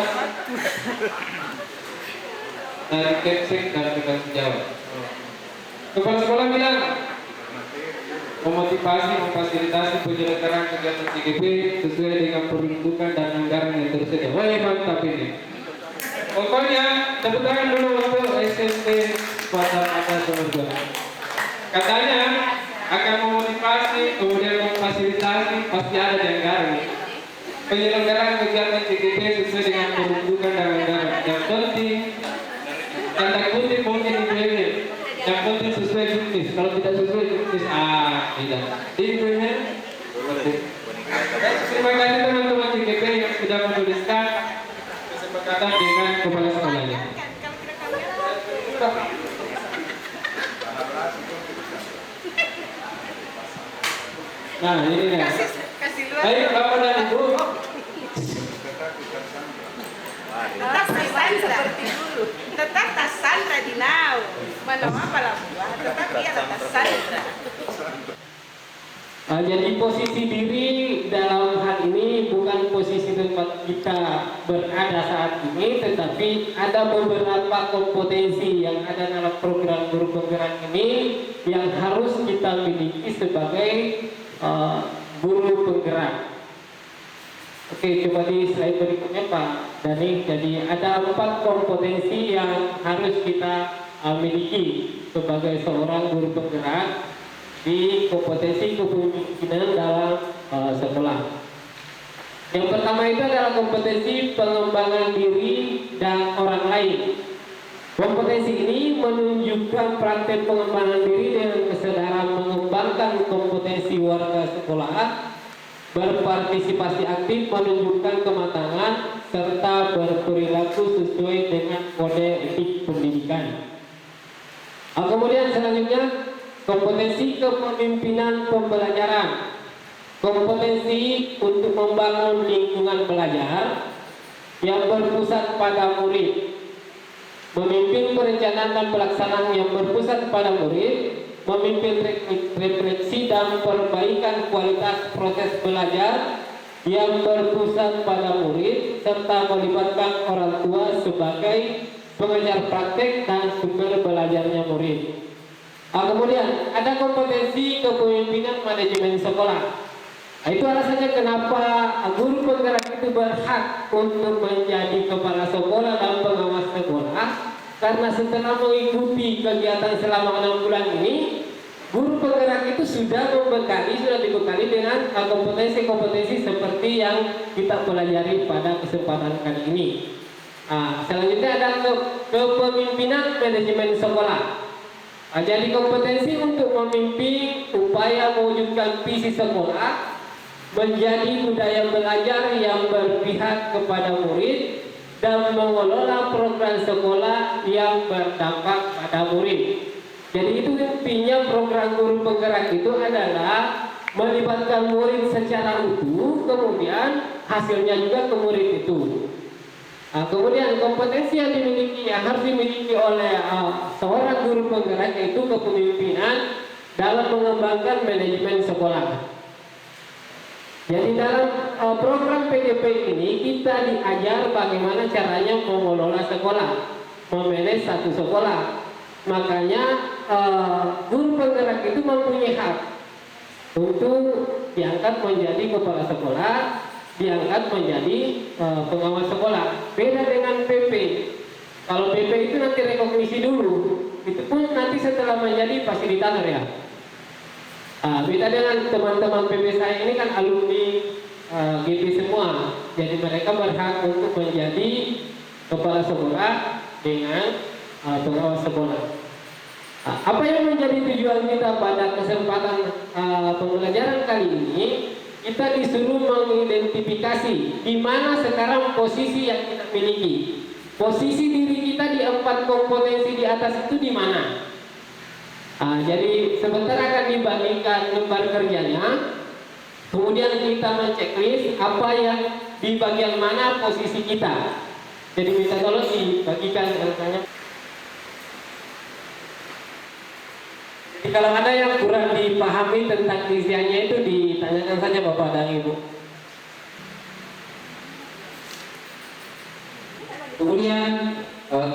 dari Kepsek dan rekan sejawat. Kepala sekolah bilang, memotivasi, memfasilitasi penyelenggaraan kegiatan TGP sesuai dengan peruntukan dan anggaran yang tersedia. Wah, mantap ini. Pokoknya tepuk tangan dulu untuk SMP Pasar Atas Nomor 2. Katanya akan memotivasi, kemudian memfasilitasi, pasti ada di anggaran. Penyelenggaraan kegiatan TGP sesuai dengan peruntukan dan anggaran. Yang penting tanda kutip mungkin dibuat. Yang penting sesuai juknis. Kalau tidak sesuai juknis, tidak. Intinya, terima kasih teman-teman TGP yang sudah menuliskan kesepakatan dengan kepala sekolahnya. Nah, ini ya. Ayo Bapak dan Ibu. Tetap Sandra. Tetap Sandra di now. Mana apa lah buah, tetap dia tetap Sandra. Jadi posisi diri dalam hal ini bukan posisi tempat kita berada saat ini, tetapi ada beberapa kompetensi yang ada dalam program guru penggerak ini yang harus kita miliki sebagai guru penggerak. Oke, coba di slide berikutnya Pak Dani. Jadi ada 4 kompetensi yang harus kita miliki sebagai seorang guru penggerak di kompetensi kepemimpinan dalam sekolah. Yang pertama itu adalah kompetensi pengembangan diri dan orang lain. Kompetensi ini menunjukkan praktek pengembangan diri dengan kesadaran mengembangkan kompetensi warga sekolah, berpartisipasi aktif, menunjukkan kematangan, serta berperilaku sesuai dengan kode etik pendidikan. Kemudian selanjutnya kompetensi kepemimpinan pembelajaran. Kompetensi untuk membangun lingkungan belajar yang berpusat pada murid, memimpin perencanaan dan pelaksanaan yang berpusat pada murid, memimpin refleksi dan perbaikan kualitas proses belajar yang berpusat pada murid, serta melibatkan orang tua sebagai pengajar praktek dan sumber belajarnya murid. Kemudian ada kompetensi kepemimpinan manajemen sekolah. Itu alasannya kenapa guru penggerak itu berhak untuk menjadi kepala sekolah dan pengawas sekolah, karena setelah mengikuti kegiatan selama 6 bulan ini, guru penggerak itu sudah dibekali dengan kompetensi-kompetensi seperti yang kita pelajari pada kesempatan kali ini. Selanjutnya ada kepemimpinan manajemen sekolah. Jadi kompetensi untuk memimpin upaya mewujudkan visi sekolah menjadi budaya belajar yang berpihak kepada murid dan mengelola program sekolah yang berdampak pada murid. Jadi itu intinya program guru penggerak itu adalah melibatkan murid secara utuh, kemudian hasilnya juga ke murid itu. Kemudian kompetensi yang harus dimiliki oleh seorang guru penggerak yaitu kepemimpinan dalam mengembangkan manajemen sekolah. Jadi dalam program PDP ini kita diajar bagaimana caranya mengelola sekolah, memanage satu sekolah. Makanya guru penggerak itu mempunyai hak untuk diangkat menjadi kepala sekolah, diangkat menjadi pengawas sekolah. Beda dengan PP. Kalau PP itu nanti rekognisi dulu, itu pun nanti setelah menjadi fasilitator ya. Beda dengan teman-teman PP saya ini kan alumni GP semua, jadi mereka berhak untuk menjadi kepala sekolah dengan pengawas sekolah. Apa yang menjadi tujuan kita pada kesempatan pembelajaran kali ini? Kita disuruh mengidentifikasi di mana sekarang posisi yang kita miliki. Posisi diri kita di 4 kompetensi di atas itu di mana? Jadi sebentar akan dibagikan lembar kerjanya. Kemudian kita menceklis apa yang di bagian mana posisi kita. Jadi minta tolong dibagikan kerjanya. Jadi kalau ada yang kurang dipahami tentang isiannya itu ditanyakan saja Bapak dan Ibu. Kemudian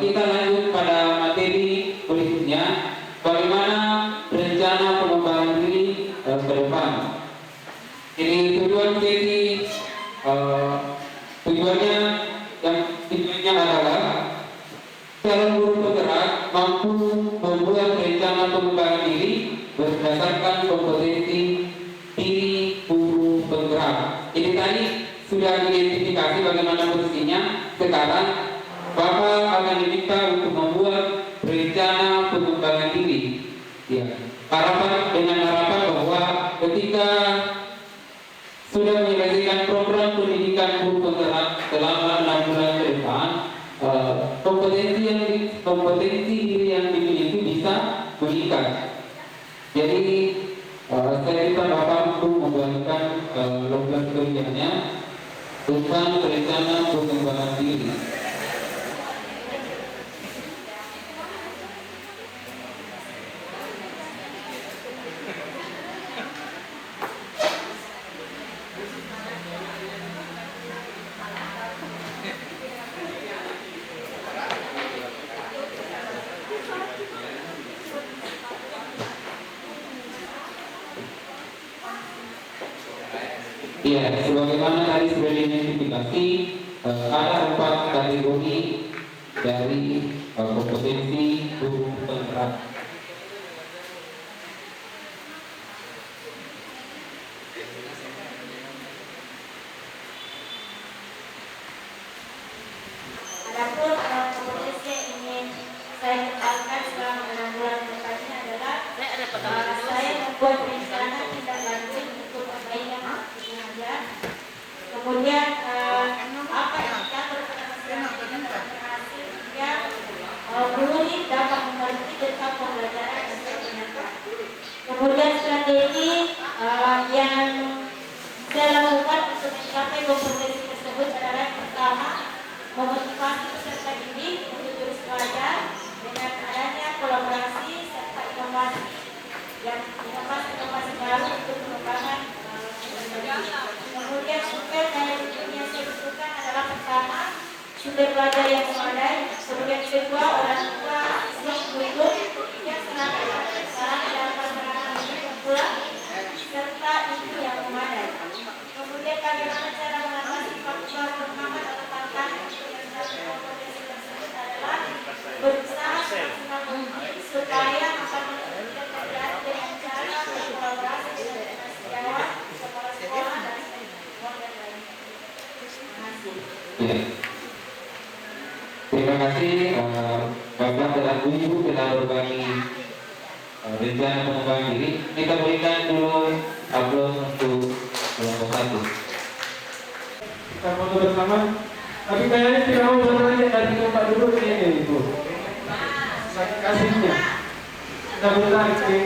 kita lanjut pada materi berikutnya, bagaimana rencana pengembangan diri ke depan. Jadi tujuannya adalah calon guru penggerak mampu membuat rencana pengembangan diri berdasarkan kompetensi diri guru penggerak. Ini tadi sudah diidentifikasi bagaimana posisinya. Sekarang Bapak akan diminta untuk membuat rencana pengembangan diri. Ya, dengan harapan bahwa ketika sudah menyelesaikan program pendidikan guru penggerak selama 6 bulan ke depan, kompetensi diri yang dimiliki bisa meningkat. Jadi saya minta Bapak untuk membuatkan lembar kerjanya tentang rencana pengembangan diri. Iya, sebagaimana tadi sudah diidentifikasi, ada 4 kategori dari kompetensi guru penggerak. Adapun kompetensi yang ingin saya kembangkan selama 6 bulan depannya adalah saya membuat rencana tindak lanjut untuk perbaikan aktivitas mengajar. Kemudian apa yang dicatat dalam tidak berhasil hingga guru ini dapat mengerti tentang pembelajaran dan ternyata. Kemudian strategi yang saya lakukan untuk mencapai kompetensi tersebut adalah pertama, memotivasi peserta didik untuk terus belajar dengan adanya kolaborasi serta inovasi baru untuk pengembangan kemudian sumber daya yang saya butuhkan adalah pertama, sumber belajar yang memadai, kemudian kedua, orang tua yang mendukung, yang sarana dalam pelaksanaan yang pula serta ibu yang memadai. Kemudian bagaimana cara mengatasi faktor pemahaman atau tantangan kompetensi tersebut adalah berusaha semaksimal mungkin supaya akan menunjukkan pembelajaran dengan cara berkolaborasi dengan sejawat, kepala sekolah dan dan lainnya. Terima kasih. Ya. Terima kasih Bapak dan Ibu telah berbagi rencana pengembangan diri. Kita berikan dulu aplaus untuk kelompok 1. Kita foto bersama. Tapi kayaknya tidak mau bertanya dari tempat duduk ini, Ibu. Kasihnya. Kita bertarik ke